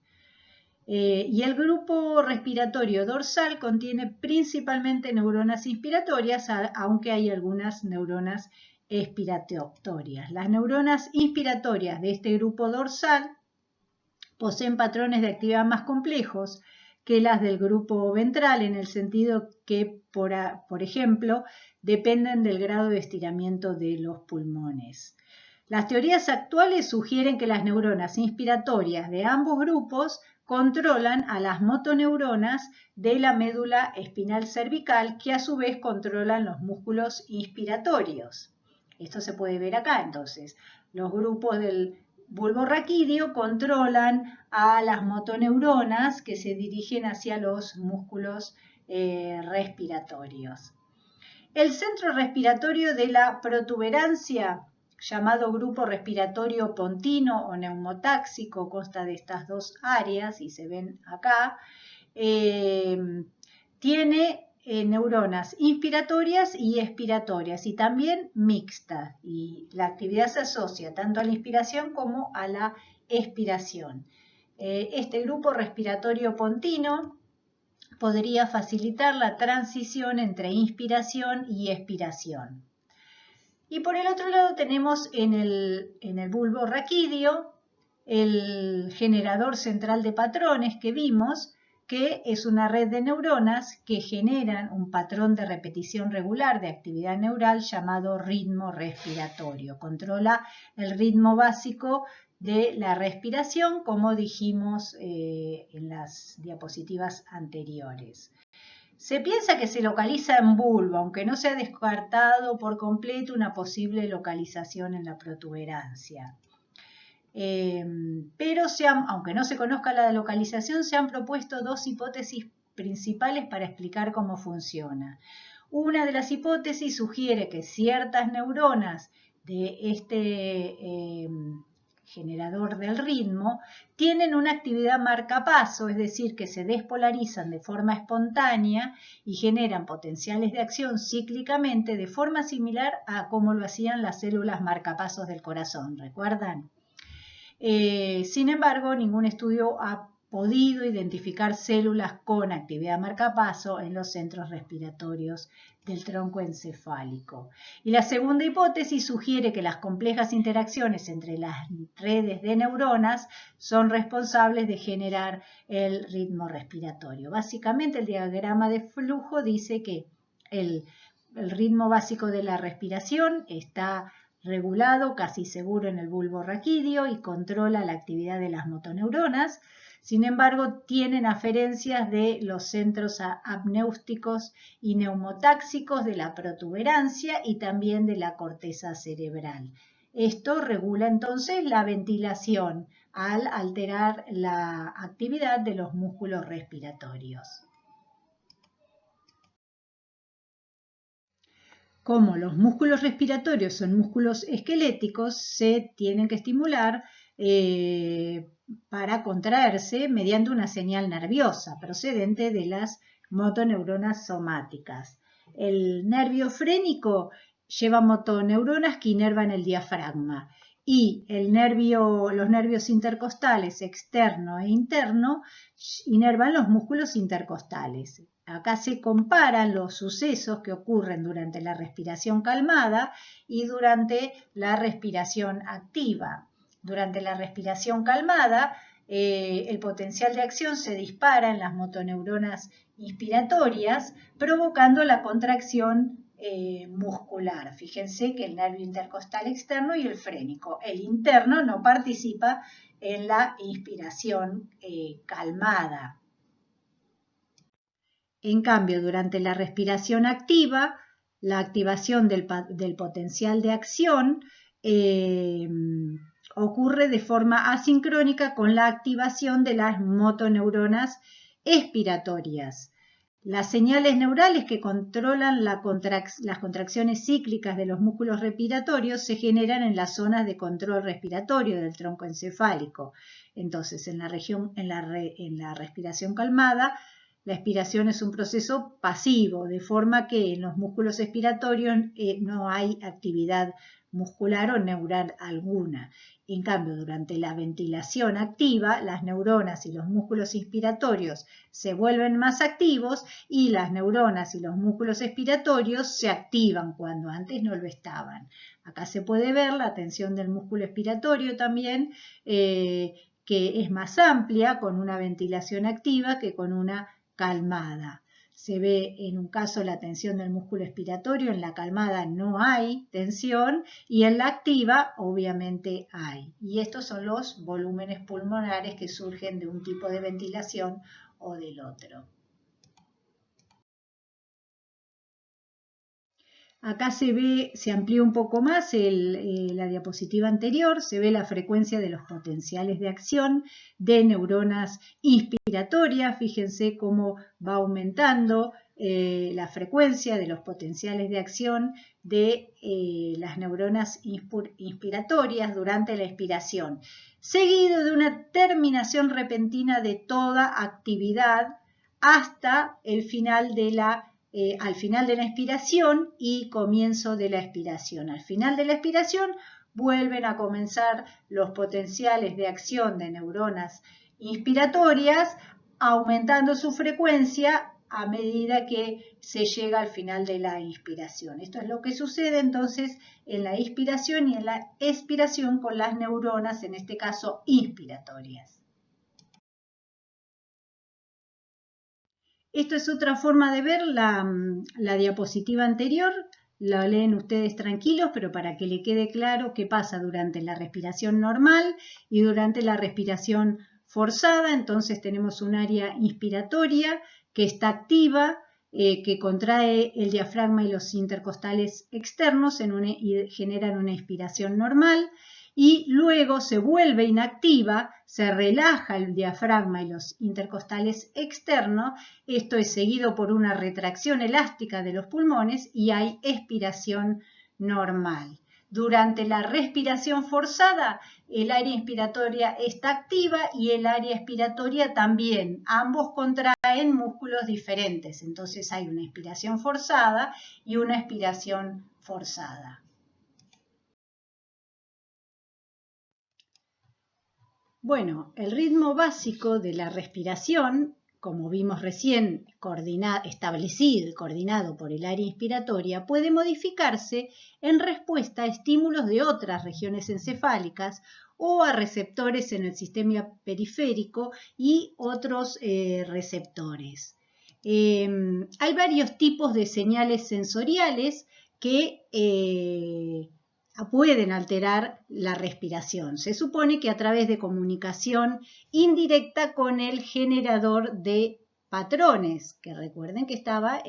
Y el grupo respiratorio dorsal contiene principalmente neuronas inspiratorias, aunque hay algunas neuronas expiratorias. Las neuronas inspiratorias de este grupo dorsal poseen patrones de actividad más complejos que las del grupo ventral, en el sentido que, por ejemplo, dependen del grado de estiramiento de los pulmones. Las teorías actuales sugieren que las neuronas inspiratorias de ambos grupos controlan a las motoneuronas de la médula espinal cervical, que a su vez controlan los músculos inspiratorios. Esto se puede ver acá, entonces. Los grupos del bulbo raquídeo controlan a las motoneuronas que se dirigen hacia los músculos respiratorios. El centro respiratorio de la protuberancia, llamado grupo respiratorio pontino o neumotáxico, consta de estas dos áreas y se ven acá, tiene neuronas inspiratorias y expiratorias y también mixtas, y la actividad se asocia tanto a la inspiración como a la expiración. Este grupo respiratorio pontino podría facilitar la transición entre inspiración y expiración. Y por el otro lado tenemos en el bulbo raquídeo el generador central de patrones que vimos, que es una red de neuronas que generan un patrón de repetición regular de actividad neural llamado ritmo respiratorio. Controla el ritmo básico de la respiración, como dijimos en las diapositivas anteriores. Se piensa que se localiza en bulbo, aunque no se ha descartado por completo una posible localización en la protuberancia. Pero aunque no se conozca la localización, se han propuesto dos hipótesis principales para explicar cómo funciona. Una de las hipótesis sugiere que ciertas neuronas de este generador del ritmo tienen una actividad marcapaso, es decir, que se despolarizan de forma espontánea y generan potenciales de acción cíclicamente de forma similar a como lo hacían las células marcapasos del corazón, ¿recuerdan? Sin embargo, ningún estudio ha podido identificar células con actividad marcapaso en los centros respiratorios del tronco encefálico. Y la segunda hipótesis sugiere que las complejas interacciones entre las redes de neuronas son responsables de generar el ritmo respiratorio. Básicamente, el diagrama de flujo dice que el ritmo básico de la respiración está regulado casi seguro en el bulbo raquídeo y controla la actividad de las motoneuronas. Sin embargo, tienen aferencias de los centros apnéusticos y neumotáxicos de la protuberancia y también de la corteza cerebral. Esto regula entonces la ventilación al alterar la actividad de los músculos respiratorios. Como los músculos respiratorios son músculos esqueléticos, se tienen que estimular para contraerse mediante una señal nerviosa procedente de las motoneuronas somáticas. El nervio frénico lleva motoneuronas que inervan el diafragma y los nervios intercostales externo e interno inervan los músculos intercostales. Acá se comparan los sucesos que ocurren durante la respiración calmada y durante la respiración activa. Durante la respiración calmada, el potencial de acción se dispara en las motoneuronas inspiratorias, provocando la contracción muscular. Fíjense que el nervio intercostal externo y el frénico. El interno no participa en la inspiración calmada. En cambio, durante la respiración activa, la activación del potencial de acción ocurre de forma asincrónica con la activación de las motoneuronas expiratorias. Las señales neurales que controlan las contracciones cíclicas de los músculos respiratorios se generan en las zonas de control respiratorio del tronco encefálico. Entonces, en la respiración calmada, la expiración es un proceso pasivo, de forma que en los músculos expiratorios no hay actividad muscular o neural alguna. En cambio, durante la ventilación activa, las neuronas y los músculos inspiratorios se vuelven más activos y las neuronas y los músculos expiratorios se activan cuando antes no lo estaban. Acá se puede ver la tensión del músculo expiratorio también, que es más amplia con una ventilación activa que con una calmada. Se ve en un caso la tensión del músculo expiratorio, en la calmada no hay tensión y en la activa obviamente hay. Y estos son los volúmenes pulmonares que surgen de un tipo de ventilación o del otro. Acá se amplía un poco más la diapositiva anterior, se ve la frecuencia de los potenciales de acción de neuronas inspiratorias. Fíjense cómo va aumentando la frecuencia de los potenciales de acción de las neuronas inspiratorias durante la expiración, seguido de una terminación repentina de toda actividad hasta el final de al final de la expiración y comienzo de la expiración. Al final de la expiración vuelven a comenzar los potenciales de acción de neuronas inspiratorias, aumentando su frecuencia a medida que se llega al final de la inspiración. Esto es lo que sucede entonces en la inspiración y en la expiración con las neuronas, en este caso inspiratorias. Esto es otra forma de ver la diapositiva anterior. La leen ustedes tranquilos, pero para que le quede claro qué pasa durante la respiración normal y durante la respiración forzada. Entonces tenemos un área inspiratoria que está activa, que contrae el diafragma y los intercostales externos y generan una inspiración normal. Y luego se vuelve inactiva, se relaja el diafragma y los intercostales externos. Esto es seguido por una retracción elástica de los pulmones y hay expiración normal. Durante la respiración forzada, el área inspiratoria está activa y el área expiratoria también. Ambos contraen músculos diferentes, entonces hay una inspiración forzada y una expiración forzada. Bueno, el ritmo básico de la respiración, como vimos recién, establecido y coordinado por el área inspiratoria, puede modificarse en respuesta a estímulos de otras regiones encefálicas o a receptores en el sistema periférico y otros receptores. Hay varios tipos de señales sensoriales que pueden alterar la respiración. Se supone que a través de comunicación indirecta con el generador de patrones, que recuerden que estaba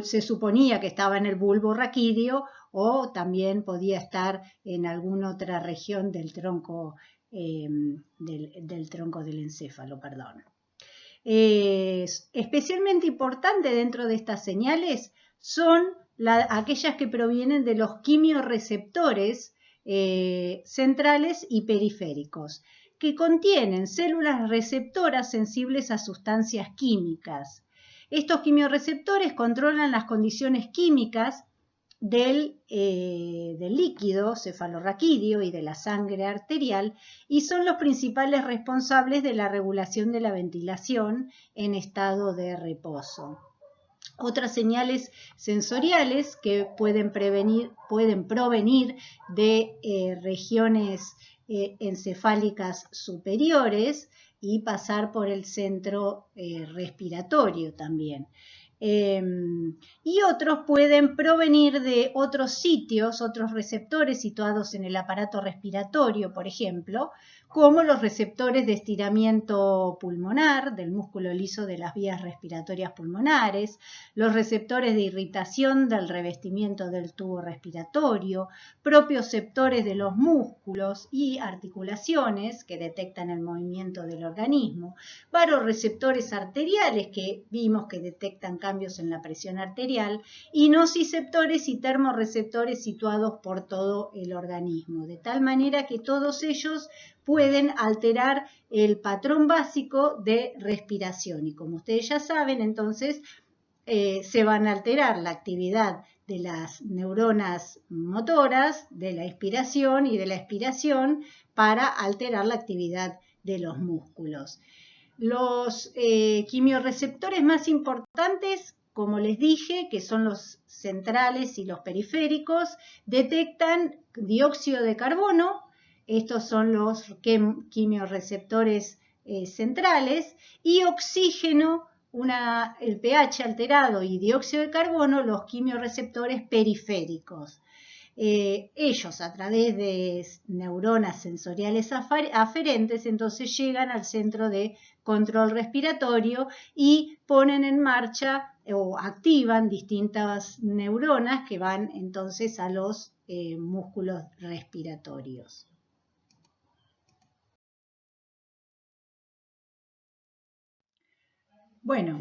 se suponía que estaba en el bulbo raquídeo o también podía estar en alguna otra región del tronco del encéfalo, perdón. Especialmente importante dentro de estas señales son aquellas que provienen de los quimiorreceptores centrales y periféricos, que contienen células receptoras sensibles a sustancias químicas. Estos quimiorreceptores controlan las condiciones químicas del líquido cefalorraquídeo y de la sangre arterial y son los principales responsables de la regulación de la ventilación en estado de reposo. Otras señales sensoriales que pueden provenir de regiones encefálicas superiores y pasar por el centro respiratorio también. Y otros pueden provenir de otros sitios, otros receptores situados en el aparato respiratorio, por ejemplo, como los receptores de estiramiento pulmonar del músculo liso de las vías respiratorias pulmonares, los receptores de irritación del revestimiento del tubo respiratorio, propioceptores de los músculos y articulaciones que detectan el movimiento del organismo, varoreceptores arteriales que vimos que detectan cambios en la presión arterial y nociceptores y termorreceptores situados por todo el organismo, de tal manera que todos ellos pueden alterar el patrón básico de respiración y como ustedes ya saben, entonces se van a alterar la actividad de las neuronas motoras, de la inspiración y de la expiración para alterar la actividad de los músculos. Los quimiorreceptores más importantes, como les dije, que son los centrales y los periféricos, detectan dióxido de carbono. Estos son los quimiorreceptores centrales y oxígeno, el pH alterado y dióxido de carbono, los quimiorreceptores periféricos. Ellos a través de neuronas sensoriales aferentes entonces llegan al centro de control respiratorio y ponen en marcha o activan distintas neuronas que van entonces a los músculos respiratorios. Bueno,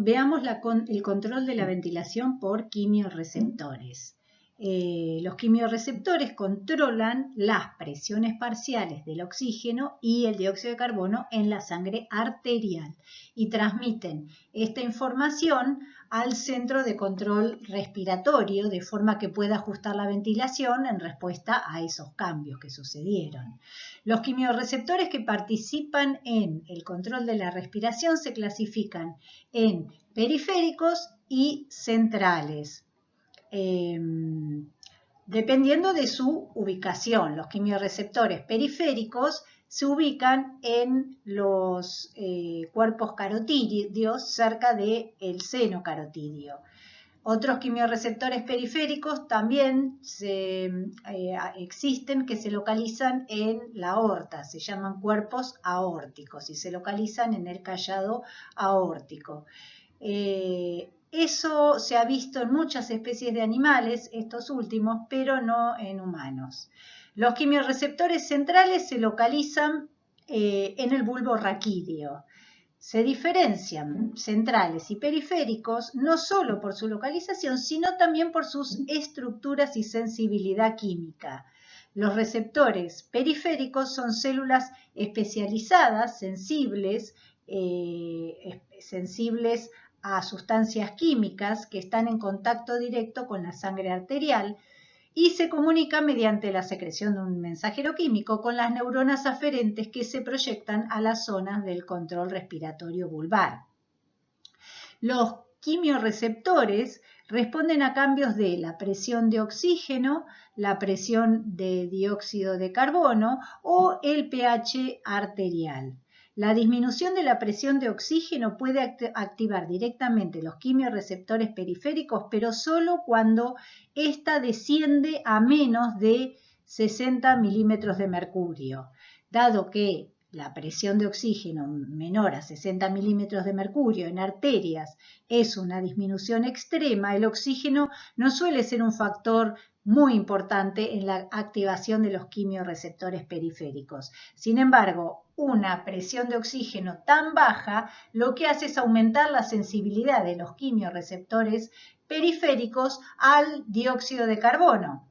veamos el control de la ventilación por quimiorreceptores. Los quimiorreceptores controlan las presiones parciales del oxígeno y el dióxido de carbono en la sangre arterial y transmiten esta información al centro de control respiratorio de forma que pueda ajustar la ventilación en respuesta a esos cambios que sucedieron. Los quimiorreceptores que participan en el control de la respiración se clasifican en periféricos y centrales, dependiendo de su ubicación. Los quimiorreceptores periféricos se ubican en los cuerpos carotídeos cerca del seno carotídeo. Otros quimiorreceptores periféricos también existen que se localizan en la aorta, se llaman cuerpos aórticos y se localizan en el callado aórtico. Eso se ha visto en muchas especies de animales, estos últimos, pero no en humanos. Los quimiorreceptores centrales se localizan en el bulbo raquídeo. Se diferencian centrales y periféricos no solo por su localización, sino también por sus estructuras y sensibilidad química. Los receptores periféricos son células especializadas, sensibles a sustancias químicas que están en contacto directo con la sangre arterial y se comunica mediante la secreción de un mensajero químico con las neuronas aferentes que se proyectan a las zonas del control respiratorio vulvar. Los quimiorreceptores responden a cambios de la presión de oxígeno, la presión de dióxido de carbono o el pH arterial. La disminución de la presión de oxígeno puede activar directamente los quimiorreceptores periféricos, pero solo cuando ésta desciende a menos de 60 milímetros de mercurio. Dado que la presión de oxígeno menor a 60 milímetros de mercurio en arterias es una disminución extrema, el oxígeno no suele ser un factor muy importante en la activación de los quimiorreceptores periféricos. Sin embargo, una presión de oxígeno tan baja lo que hace es aumentar la sensibilidad de los quimiorreceptores periféricos al dióxido de carbono.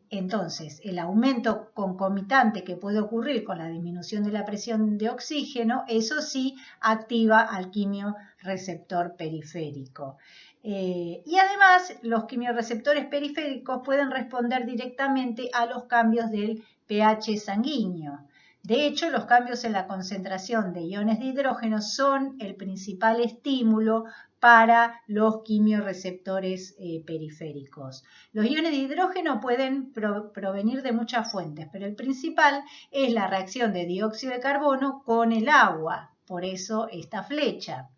Entonces, el aumento concomitante que puede ocurrir con la disminución de la presión de oxígeno, eso sí activa al quimiorreceptor periférico. Y además, los quimiorreceptores periféricos pueden responder directamente a los cambios del pH sanguíneo. De hecho, los cambios en la concentración de iones de hidrógeno son el principal estímulo para los quimiorreceptores periféricos. Los iones de hidrógeno pueden provenir de muchas fuentes, pero el principal es la reacción de dióxido de carbono con el agua, por eso esta flecha.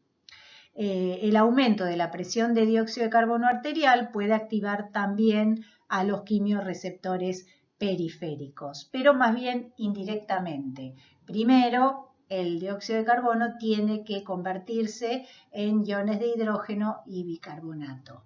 el aumento de la presión de dióxido de carbono arterial puede activar también a los quimiorreceptores periféricos, pero más bien indirectamente. Primero, el dióxido de carbono tiene que convertirse en iones de hidrógeno y bicarbonato.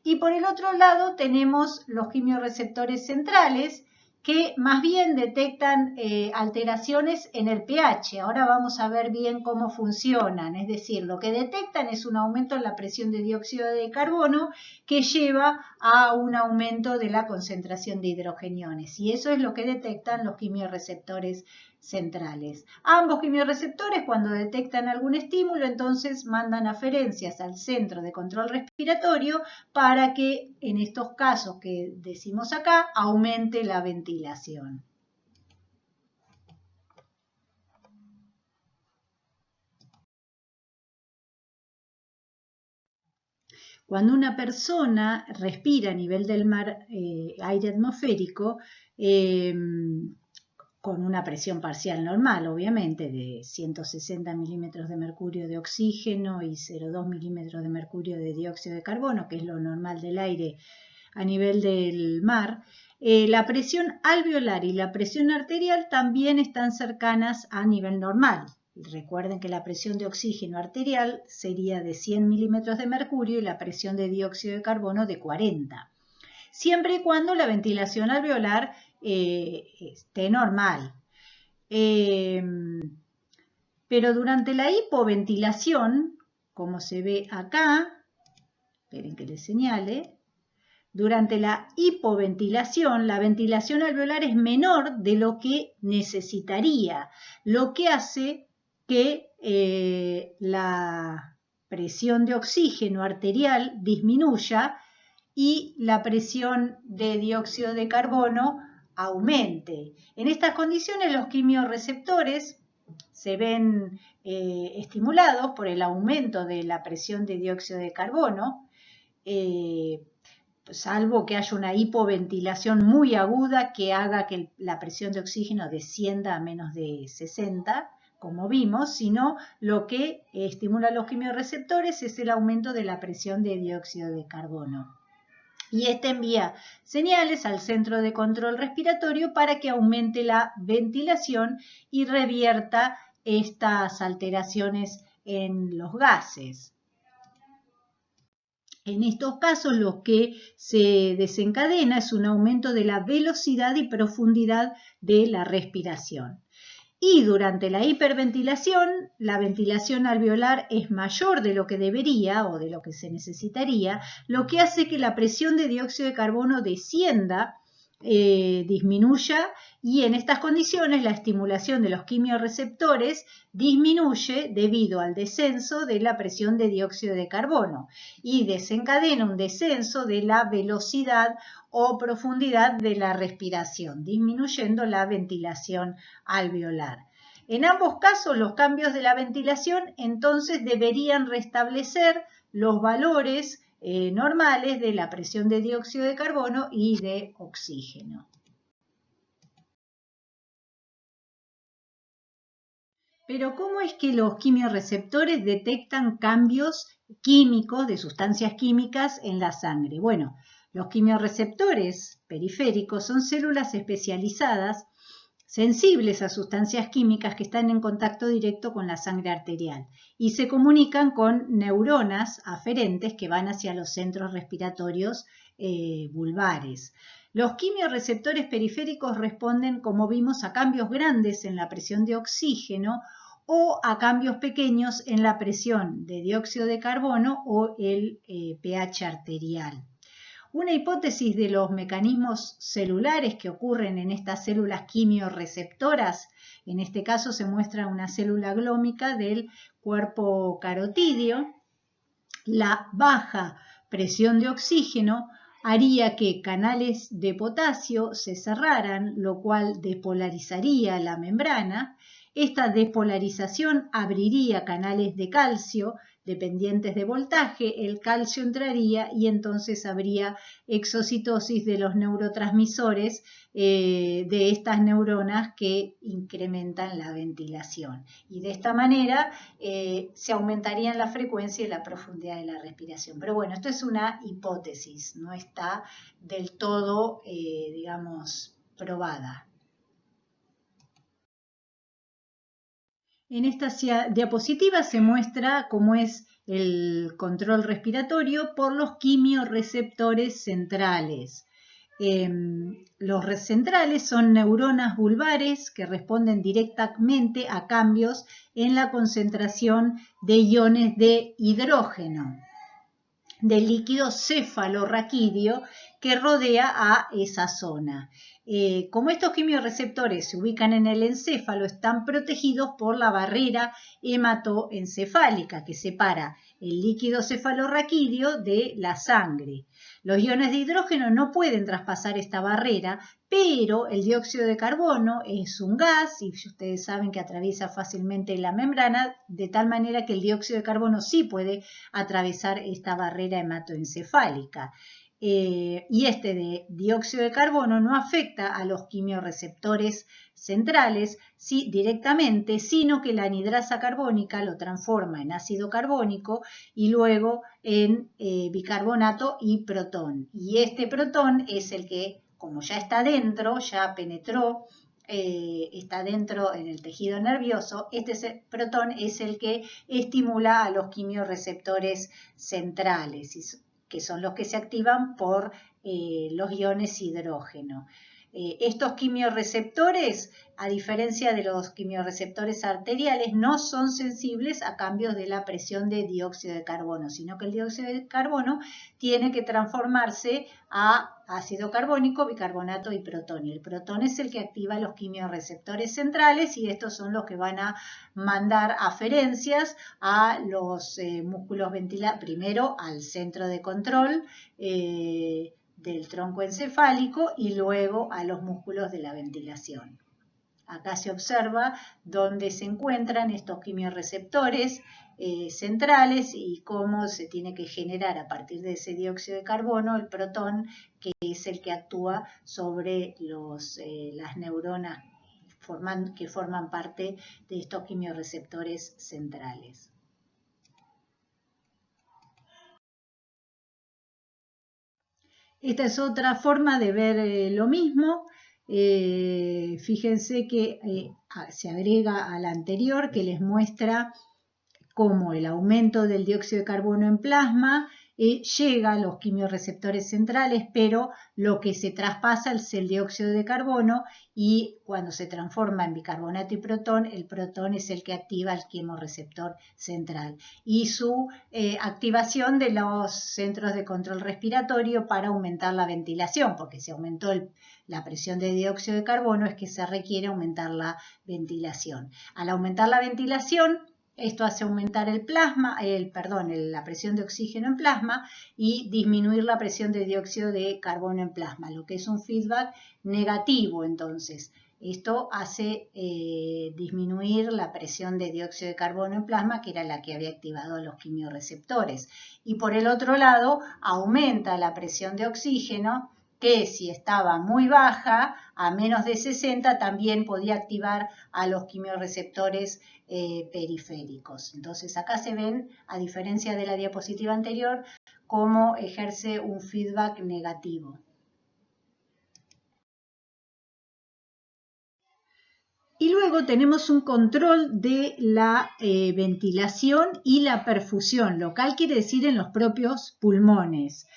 Y por el otro lado tenemos los quimiorreceptores centrales, que más bien detectan alteraciones en el pH. Ahora vamos a ver bien cómo funcionan, es decir, lo que detectan es un aumento en la presión de dióxido de carbono que lleva a un aumento de la concentración de hidrogeniones, y eso es lo que detectan los quimiorreceptores centrales. Ambos quimiorreceptores, cuando detectan algún estímulo, entonces mandan aferencias al centro de control respiratorio para que en estos casos que decimos acá aumente la ventilación. Cuando una persona respira a nivel del mar aire atmosférico, con una presión parcial normal, obviamente, de 160 milímetros de mercurio de oxígeno y 0,2 milímetros de mercurio de dióxido de carbono, que es lo normal del aire a nivel del mar, la presión alveolar y la presión arterial también están cercanas a nivel normal. Recuerden que la presión de oxígeno arterial sería de 100 milímetros de mercurio y la presión de dióxido de carbono de 40. Siempre y cuando la ventilación alveolar esté normal. Pero durante la hipoventilación, como se ve acá, esperen que les señale, durante la hipoventilación, la ventilación alveolar es menor de lo que necesitaría, lo que hace que la presión de oxígeno arterial disminuya y la presión de dióxido de carbono aumente. En estas condiciones los quimiorreceptores se ven estimulados por el aumento de la presión de dióxido de carbono, salvo que haya una hipoventilación muy aguda que haga que la presión de oxígeno descienda a menos de 60, como vimos, sino lo que estimula los quimiorreceptores es el aumento de la presión de dióxido de carbono. Y este envía señales al centro de control respiratorio para que aumente la ventilación y revierta estas alteraciones en los gases. En estos casos lo que se desencadena es un aumento de la velocidad y profundidad de la respiración. Y durante la hiperventilación, la ventilación alveolar es mayor de lo que debería o de lo que se necesitaría, lo que hace que la presión de dióxido de carbono descienda, disminuya, y en estas condiciones la estimulación de los quimiorreceptores disminuye debido al descenso de la presión de dióxido de carbono y desencadena un descenso de la velocidad o profundidad de la respiración, disminuyendo la ventilación alveolar. En ambos casos, los cambios de la ventilación entonces deberían restablecer los valores normales de la presión de dióxido de carbono y de oxígeno. Pero ¿cómo es que los quimiorreceptores detectan cambios químicos de sustancias químicas en la sangre? Bueno, los quimiorreceptores periféricos son células especializadas sensibles a sustancias químicas que están en contacto directo con la sangre arterial y se comunican con neuronas aferentes que van hacia los centros respiratorios vulvares. Los quimiorreceptores periféricos responden, como vimos, a cambios grandes en la presión de oxígeno o a cambios pequeños en la presión de dióxido de carbono o el pH arterial. Una hipótesis de los mecanismos celulares que ocurren en estas células quimiorreceptoras, en este caso se muestra una célula glómica del cuerpo carotídeo, la baja presión de oxígeno haría que canales de potasio se cerraran, lo cual despolarizaría la membrana. Esta despolarización abriría canales de calcio dependientes de voltaje, el calcio entraría y entonces habría exocitosis de los neurotransmisores de estas neuronas que incrementan la ventilación. Y de esta manera se aumentarían la frecuencia y la profundidad de la respiración. Pero bueno, esto es una hipótesis, no está del todo, digamos, probada. En esta diapositiva se muestra cómo es el control respiratorio por los quimiorreceptores centrales. Los centrales son neuronas vulvares que responden directamente a cambios en la concentración de iones de hidrógeno del líquido cefalorraquídeo que rodea a esa zona. Como estos quimiorreceptores se ubican en el encéfalo, están protegidos por la barrera hematoencefálica que separa el líquido cefalorraquídeo de la sangre. Los iones de hidrógeno no pueden traspasar esta barrera, pero el dióxido de carbono es un gas y ustedes saben que atraviesa fácilmente la membrana, de tal manera que el dióxido de carbono sí puede atravesar esta barrera hematoencefálica. Y este de dióxido de carbono no afecta a los quimiorreceptores centrales directamente, sino que la anhidrasa carbónica lo transforma en ácido carbónico y luego en bicarbonato y protón. Y este protón es el que, como ya está dentro, ya penetró, está dentro en el tejido nervioso, protón es el que estimula a los quimiorreceptores centrales, que son los que se activan por los iones hidrógeno. Estos quimiorreceptores, a diferencia de los quimiorreceptores arteriales, no son sensibles a cambios de la presión de dióxido de carbono, sino que el dióxido de carbono tiene que transformarse a ácido carbónico, bicarbonato y protón. Y el protón es el que activa los quimiorreceptores centrales y estos son los que van a mandar aferencias a los músculos ventiladores, primero al centro de control del tronco encefálico y luego a los músculos de la ventilación. Acá se observa dónde se encuentran estos quimiorreceptores centrales y cómo se tiene que generar a partir de ese dióxido de carbono el protón, que es el que actúa sobre las neuronas que forman parte de estos quimiorreceptores centrales. Esta es otra forma de ver lo mismo. Fíjense que se agrega a la anterior que les muestra cómo el aumento del dióxido de carbono en plasma llega a los quimiorreceptores centrales, pero lo que se traspasa es el dióxido de carbono y cuando se transforma en bicarbonato y protón, el protón es el que activa el quimiorreceptor central y su activación de los centros de control respiratorio para aumentar la ventilación, porque si aumentó la presión de dióxido de carbono es que se requiere aumentar la ventilación. Al aumentar la ventilación, esto hace aumentar la presión de oxígeno en plasma y disminuir la presión de dióxido de carbono en plasma, lo que es un feedback negativo entonces. Esto hace disminuir la presión de dióxido de carbono en plasma, que era la que había activado los quimiorreceptores. Y por el otro lado, aumenta la presión de oxígeno, que si estaba muy baja, a menos de 60, también podía activar a los quimiorreceptores periféricos. Entonces acá se ven, a diferencia de la diapositiva anterior, cómo ejerce un feedback negativo. Y luego tenemos un control de la ventilación y la perfusión local, quiere decir en los propios pulmones.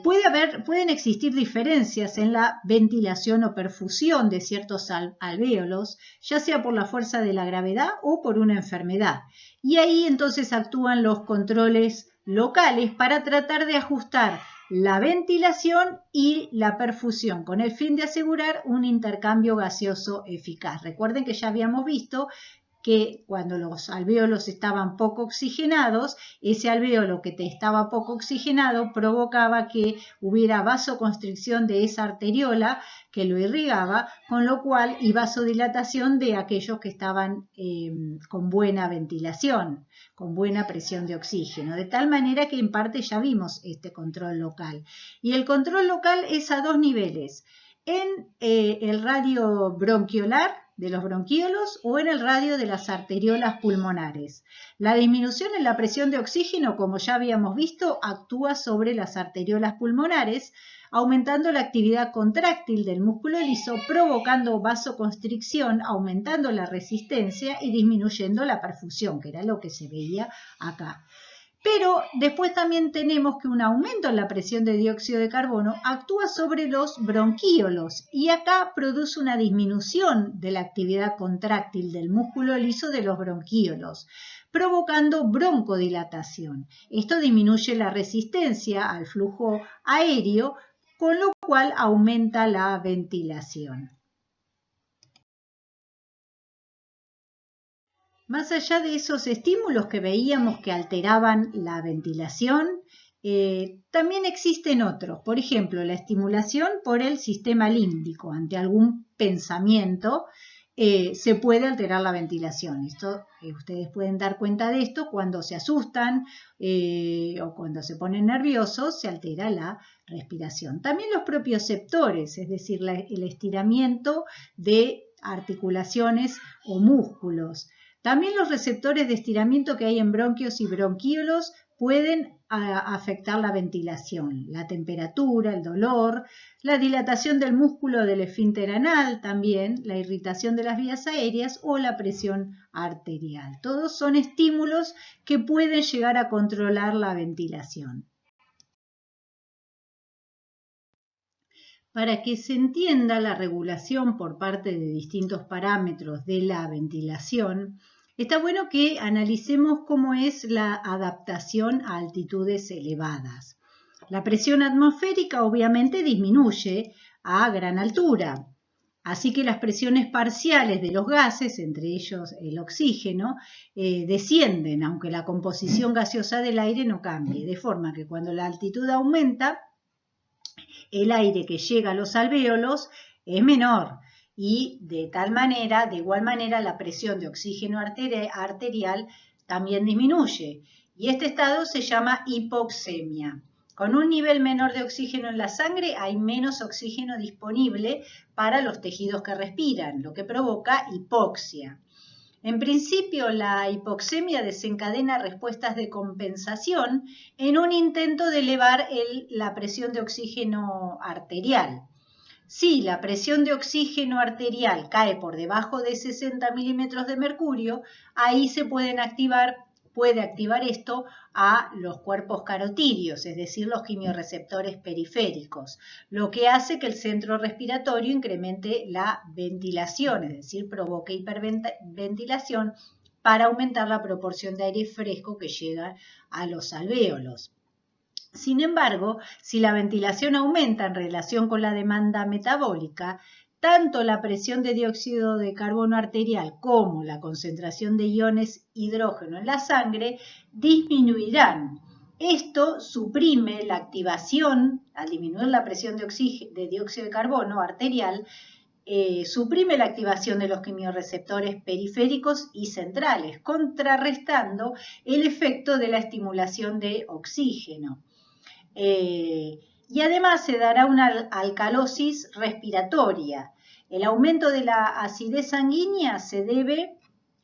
Pueden existir diferencias en la ventilación o perfusión de ciertos alvéolos, ya sea por la fuerza de la gravedad o por una enfermedad. Y ahí entonces actúan los controles locales para tratar de ajustar la ventilación y la perfusión con el fin de asegurar un intercambio gaseoso eficaz. Recuerden que ya habíamos visto que cuando los alvéolos estaban poco oxigenados, ese alvéolo que estaba poco oxigenado provocaba que hubiera vasoconstricción de esa arteriola que lo irrigaba, con lo cual y vasodilatación de aquellos que estaban con buena ventilación, con buena presión de oxígeno, de tal manera que en parte ya vimos este control local. Y el control local es a dos niveles, en el radio bronquiolar de los bronquíolos o en el radio de las arteriolas pulmonares. La disminución en la presión de oxígeno, como ya habíamos visto, actúa sobre las arteriolas pulmonares, aumentando la actividad contráctil del músculo liso, provocando vasoconstricción, aumentando la resistencia y disminuyendo la perfusión, que era lo que se veía acá. Pero después también tenemos que un aumento en la presión de dióxido de carbono actúa sobre los bronquíolos y acá produce una disminución de la actividad contráctil del músculo liso de los bronquíolos, provocando broncodilatación. Esto disminuye la resistencia al flujo aéreo, con lo cual aumenta la ventilación. Más allá de esos estímulos que veíamos que alteraban la ventilación, también existen otros. Por ejemplo, la estimulación por el sistema límbico. Ante algún pensamiento se puede alterar la ventilación. Ustedes pueden dar cuenta de esto cuando se asustan o cuando se ponen nerviosos, se altera la respiración. También los propioceptores, es decir, el estiramiento de articulaciones o músculos. También los receptores de estiramiento que hay en bronquios y bronquíolos pueden afectar la ventilación, la temperatura, el dolor, la dilatación del músculo del esfínter anal también, la irritación de las vías aéreas o la presión arterial. Todos son estímulos que pueden llegar a controlar la ventilación. Para que se entienda la regulación por parte de distintos parámetros de la ventilación, está bueno que analicemos cómo es la adaptación a altitudes elevadas. La presión atmosférica obviamente disminuye a gran altura, así que las presiones parciales de los gases, entre ellos el oxígeno, descienden, aunque la composición gaseosa del aire no cambie, de forma que cuando la altitud aumenta, el aire que llega a los alvéolos es menor y de igual manera, la presión de oxígeno arterial también disminuye. Y este estado se llama hipoxemia. Con un nivel menor de oxígeno en la sangre hay menos oxígeno disponible para los tejidos que respiran, lo que provoca hipoxia. En principio, la hipoxemia desencadena respuestas de compensación en un intento de elevar la presión de oxígeno arterial. Si la presión de oxígeno arterial cae por debajo de 60 milímetros de mercurio, ahí se puede activar esto a los cuerpos carotídeos, es decir, los quimiorreceptores periféricos, lo que hace que el centro respiratorio incremente la ventilación, es decir, provoque hiperventilación para aumentar la proporción de aire fresco que llega a los alvéolos. Sin embargo, si la ventilación aumenta en relación con la demanda metabólica, tanto la presión de dióxido de carbono arterial como la concentración de iones hidrógeno en la sangre disminuirán. Esto suprime la activación, al disminuir la presión de dióxido de carbono arterial, suprime la activación de los quimiorreceptores periféricos y centrales, contrarrestando el efecto de la estimulación de oxígeno. Y además se dará una alcalosis respiratoria. El aumento de la acidez sanguínea se debe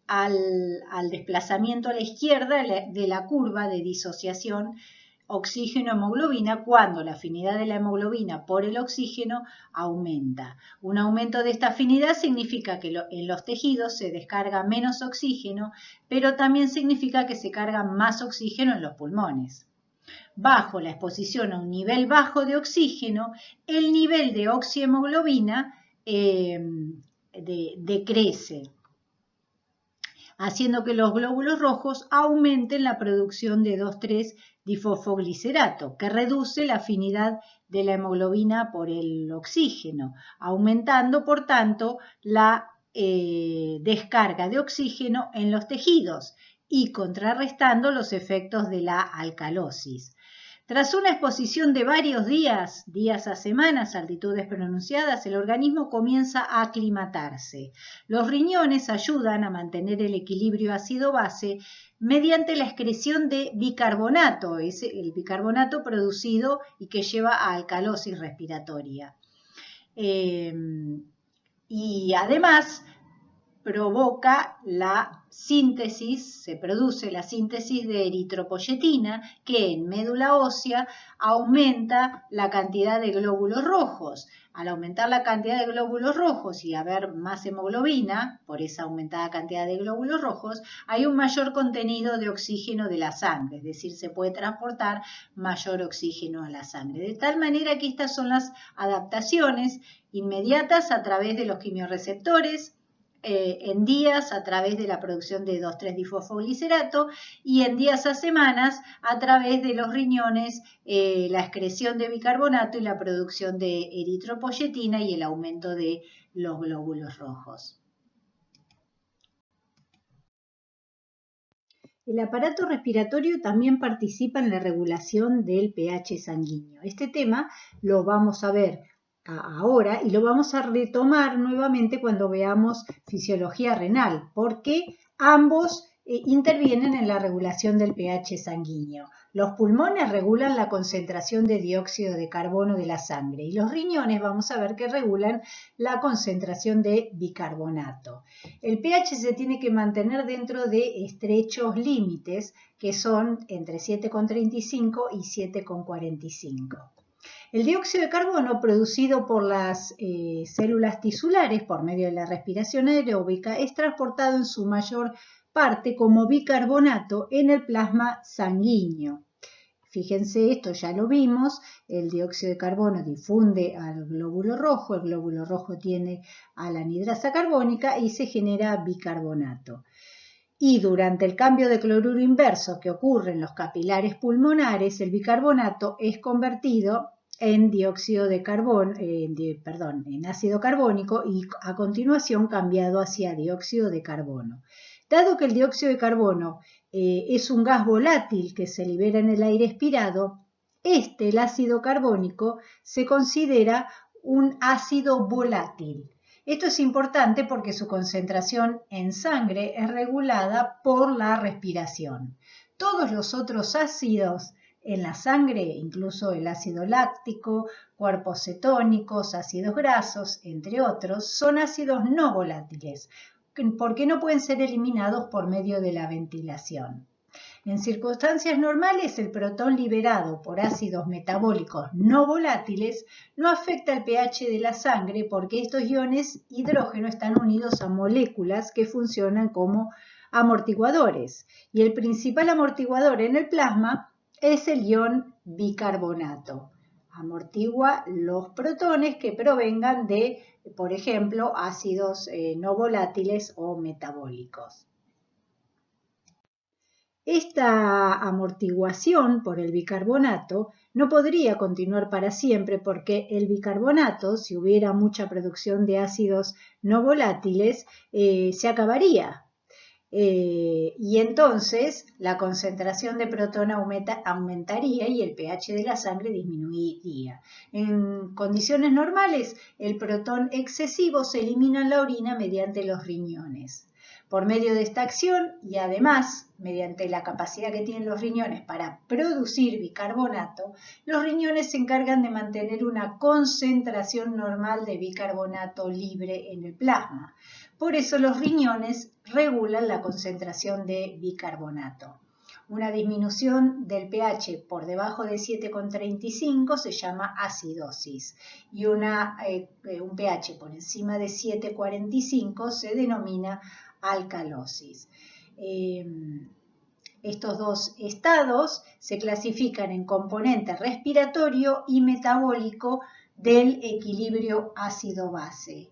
al desplazamiento a la izquierda de la curva de disociación oxígeno-hemoglobina cuando la afinidad de la hemoglobina por el oxígeno aumenta. Un aumento de esta afinidad significa que en los tejidos se descarga menos oxígeno, pero también significa que se carga más oxígeno en los pulmones. Bajo la exposición a un nivel bajo de oxígeno, el nivel de oxihemoglobina decrece, haciendo que los glóbulos rojos aumenten la producción de 2,3-difosfoglicerato, que reduce la afinidad de la hemoglobina por el oxígeno, aumentando, por tanto, la descarga de oxígeno en los tejidos y contrarrestando los efectos de la alcalosis. Tras una exposición de varios días a semanas, a altitudes pronunciadas, el organismo comienza a aclimatarse. Los riñones ayudan a mantener el equilibrio ácido-base mediante la excreción de bicarbonato, es el bicarbonato producido y que lleva a alcalosis respiratoria. Y además provoca la síntesis, se produce la síntesis de eritropoyetina que en médula ósea aumenta la cantidad de glóbulos rojos. Al aumentar la cantidad de glóbulos rojos y haber más hemoglobina, por esa aumentada cantidad de glóbulos rojos, hay un mayor contenido de oxígeno de la sangre, es decir, se puede transportar mayor oxígeno a la sangre. De tal manera que estas son las adaptaciones inmediatas a través de los quimiorreceptores, en días a través de la producción de 2,3-difosfoglicerato y en días a semanas a través de los riñones, la excreción de bicarbonato y la producción de eritropoyetina y el aumento de los glóbulos rojos. El aparato respiratorio también participa en la regulación del pH sanguíneo. Este tema lo vamos a ver ahora y lo vamos a retomar nuevamente cuando veamos fisiología renal, porque ambos intervienen en la regulación del pH sanguíneo. Los pulmones regulan la concentración de dióxido de carbono de la sangre y los riñones vamos a ver que regulan la concentración de bicarbonato. El pH se tiene que mantener dentro de estrechos límites que son entre 7,35 y 7,45. El dióxido de carbono producido por las células tisulares por medio de la respiración aeróbica es transportado en su mayor parte como bicarbonato en el plasma sanguíneo. Fíjense, esto ya lo vimos, el dióxido de carbono difunde al glóbulo rojo, el glóbulo rojo tiene a la anhidrasa carbónica y se genera bicarbonato. Y durante el cambio de cloruro inverso que ocurre en los capilares pulmonares, el bicarbonato es convertido en dióxido de carbono, en ácido carbónico y a continuación cambiado hacia dióxido de carbono. Dado que el dióxido de carbono es un gas volátil que se libera en el aire expirado, el ácido carbónico, se considera un ácido volátil. Esto es importante porque su concentración en sangre es regulada por la respiración. Todos los otros ácidos en la sangre, incluso el ácido láctico, cuerpos cetónicos, ácidos grasos, entre otros, son ácidos no volátiles, porque no pueden ser eliminados por medio de la ventilación. En circunstancias normales, el protón liberado por ácidos metabólicos no volátiles no afecta el pH de la sangre porque estos iones hidrógeno están unidos a moléculas que funcionan como amortiguadores. Y el principal amortiguador en el plasma es el ion bicarbonato. Amortigua los protones que provengan de, por ejemplo, ácidos no volátiles o metabólicos. Esta amortiguación por el bicarbonato no podría continuar para siempre porque el bicarbonato, si hubiera mucha producción de ácidos no volátiles, se acabaría. Y entonces la concentración de protón aumentaría y el pH de la sangre disminuiría. En condiciones normales, el protón excesivo se elimina en la orina mediante los riñones. Por medio de esta acción y además mediante la capacidad que tienen los riñones para producir bicarbonato, los riñones se encargan de mantener una concentración normal de bicarbonato libre en el plasma. Por eso los riñones regulan la concentración de bicarbonato. Una disminución del pH por debajo de 7,35 se llama acidosis y un pH por encima de 7,45 se denomina alcalosis. Estos dos estados se clasifican en componente respiratorio y metabólico del equilibrio ácido-base.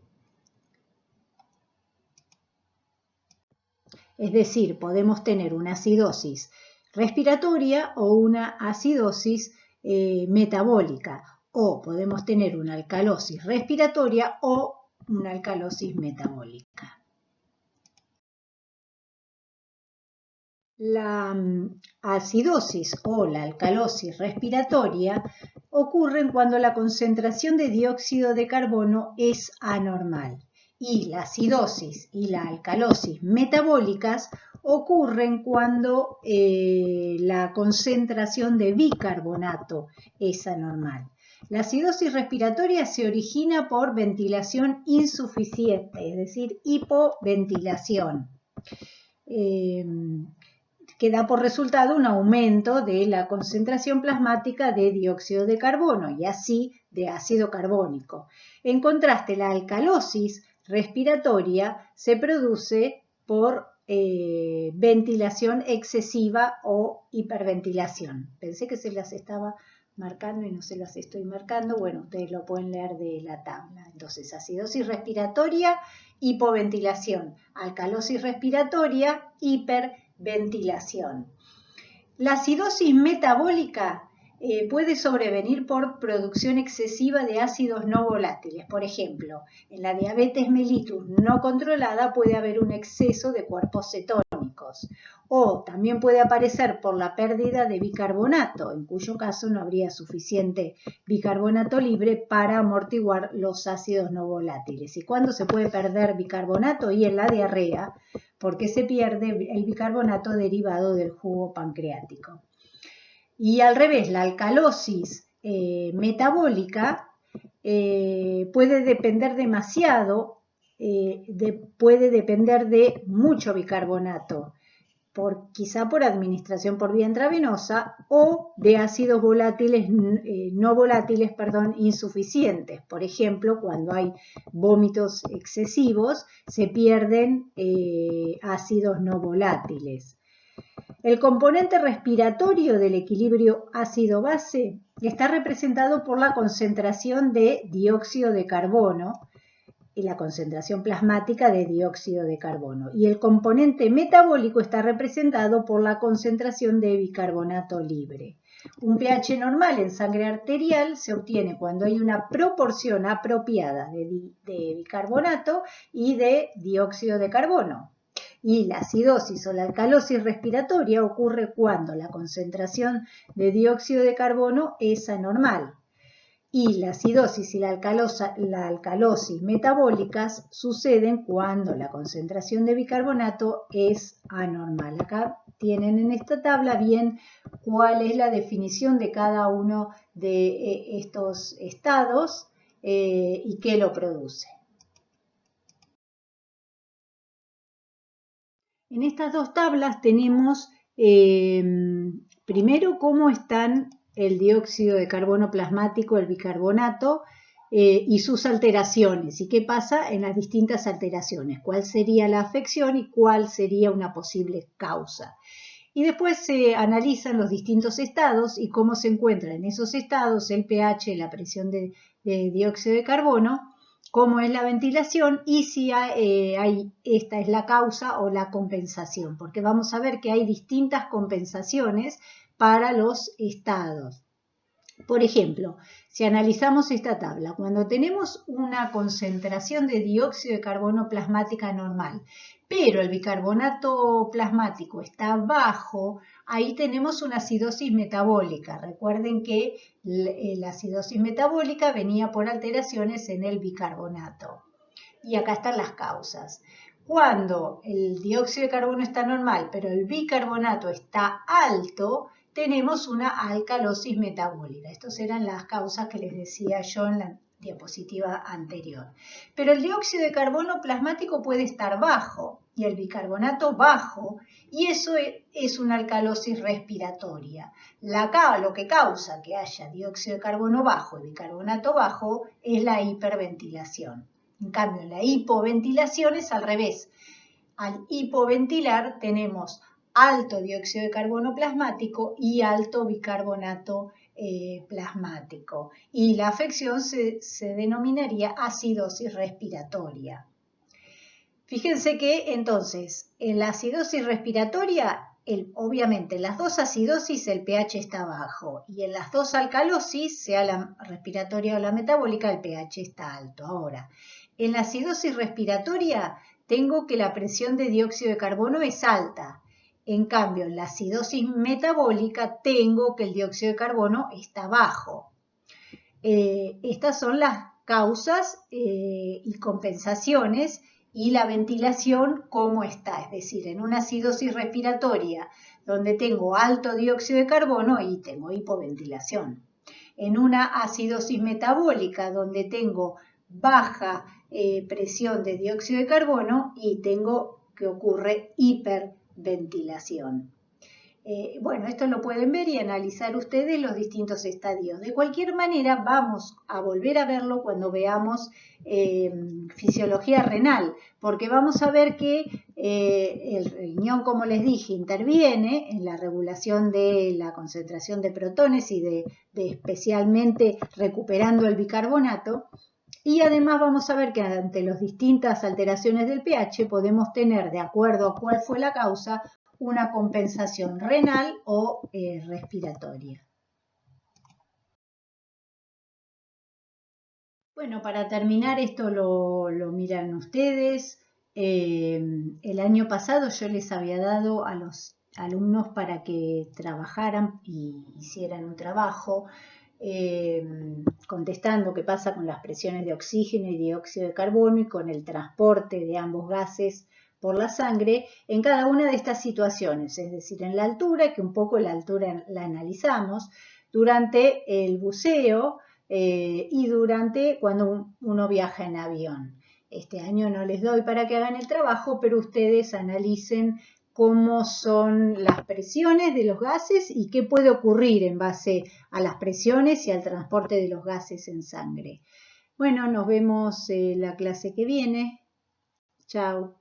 Es decir, podemos tener una acidosis respiratoria o una acidosis metabólica, o podemos tener una alcalosis respiratoria o una alcalosis metabólica. La acidosis o la alcalosis respiratoria ocurren cuando la concentración de dióxido de carbono es anormal, y la acidosis y la alcalosis metabólicas ocurren cuando la concentración de bicarbonato es anormal. La acidosis respiratoria se origina por ventilación insuficiente, es decir, hipoventilación, que da por resultado un aumento de la concentración plasmática de dióxido de carbono y así de ácido carbónico. En contraste, la alcalosis respiratoria se produce por ventilación excesiva o hiperventilación. Pensé que se las estaba marcando y no se las estoy marcando. Bueno, ustedes lo pueden leer de la tabla. Entonces, acidosis respiratoria, hipoventilación. Alcalosis respiratoria, hiperventilación. La acidosis metabólica puede sobrevenir por producción excesiva de ácidos no volátiles. Por ejemplo, en la diabetes mellitus no controlada puede haber un exceso de cuerpos cetónicos. O también puede aparecer por la pérdida de bicarbonato, en cuyo caso no habría suficiente bicarbonato libre para amortiguar los ácidos no volátiles. ¿Y cuándo se puede perder bicarbonato? Y en la diarrea, porque se pierde el bicarbonato derivado del jugo pancreático. Y al revés, la alcalosis metabólica puede depender demasiado, puede depender de mucho bicarbonato, quizá por administración por vía intravenosa o de ácidos volátiles, no volátiles, insuficientes. Por ejemplo, cuando hay vómitos excesivos, se pierden ácidos no volátiles. El componente respiratorio del equilibrio ácido-base está representado por la concentración de dióxido de carbono y la concentración plasmática de dióxido de carbono. Y el componente metabólico está representado por la concentración de bicarbonato libre. Un pH normal en sangre arterial se obtiene cuando hay una proporción apropiada de bicarbonato y de dióxido de carbono. Y la acidosis o la alcalosis respiratoria ocurre cuando la concentración de dióxido de carbono es anormal. Y la acidosis y la alcalosis metabólicas suceden cuando la concentración de bicarbonato es anormal. Acá tienen en esta tabla bien cuál es la definición de cada uno de estos estados y qué lo produce. En estas dos tablas tenemos primero cómo están el dióxido de carbono plasmático, el bicarbonato y sus alteraciones y qué pasa en las distintas alteraciones, cuál sería la afección y cuál sería una posible causa. Y después se analizan los distintos estados y cómo se encuentra en esos estados el pH, la presión de dióxido de carbono, cómo es la ventilación y si esta es la causa o la compensación, porque vamos a ver que hay distintas compensaciones para los estados. Por ejemplo, si analizamos esta tabla, cuando tenemos una concentración de dióxido de carbono plasmática normal, pero el bicarbonato plasmático está bajo, ahí tenemos una acidosis metabólica. Recuerden que la acidosis metabólica venía por alteraciones en el bicarbonato. Y acá están las causas. Cuando el dióxido de carbono está normal, pero el bicarbonato está alto, tenemos una alcalosis metabólica. Estas eran las causas que les decía yo en la diapositiva anterior. Pero el dióxido de carbono plasmático puede estar bajo y el bicarbonato bajo, y eso es una alcalosis respiratoria. Lo que causa que haya dióxido de carbono bajo y bicarbonato bajo es la hiperventilación. En cambio, la hipoventilación es al revés. Al hipoventilar tenemos alto dióxido de carbono plasmático y alto bicarbonato plasmático. Y la afección se denominaría acidosis respiratoria. Fíjense que entonces en la acidosis respiratoria, obviamente en las dos acidosis el pH está bajo y en las dos alcalosis, sea la respiratoria o la metabólica, el pH está alto. Ahora, En la acidosis respiratoria tengo que la presión de dióxido de carbono es alta. En cambio, en la acidosis metabólica tengo que el dióxido de carbono está bajo. Estas son las causas y compensaciones, y la ventilación cómo está, es decir, en una acidosis respiratoria donde tengo alto dióxido de carbono y tengo hipoventilación. En una acidosis metabólica donde tengo baja presión de dióxido de carbono y tengo que ocurre hiperventilación. Bueno, esto lo pueden ver y analizar ustedes los distintos estadios. De cualquier manera, vamos a volver a verlo cuando veamos fisiología renal, porque vamos a ver que el riñón, como les dije, interviene en la regulación de la concentración de protones y de especialmente recuperando el bicarbonato. Y además vamos a ver que ante las distintas alteraciones del pH podemos tener, de acuerdo a cuál fue la causa, una compensación renal o respiratoria. Bueno, para terminar, esto lo miran ustedes. El año pasado yo les había dado a los alumnos para que trabajaran y hicieran un trabajo contestando qué pasa con las presiones de oxígeno y dióxido de carbono y con el transporte de ambos gases por la sangre en cada una de estas situaciones, es decir, en la altura, que un poco la altura la analizamos, durante el buceo y durante cuando uno viaja en avión. Este año no les doy para que hagan el trabajo, pero ustedes analicen cómo son las presiones de los gases y qué puede ocurrir en base a las presiones y al transporte de los gases en sangre. Bueno, nos vemos la clase que viene. Chao.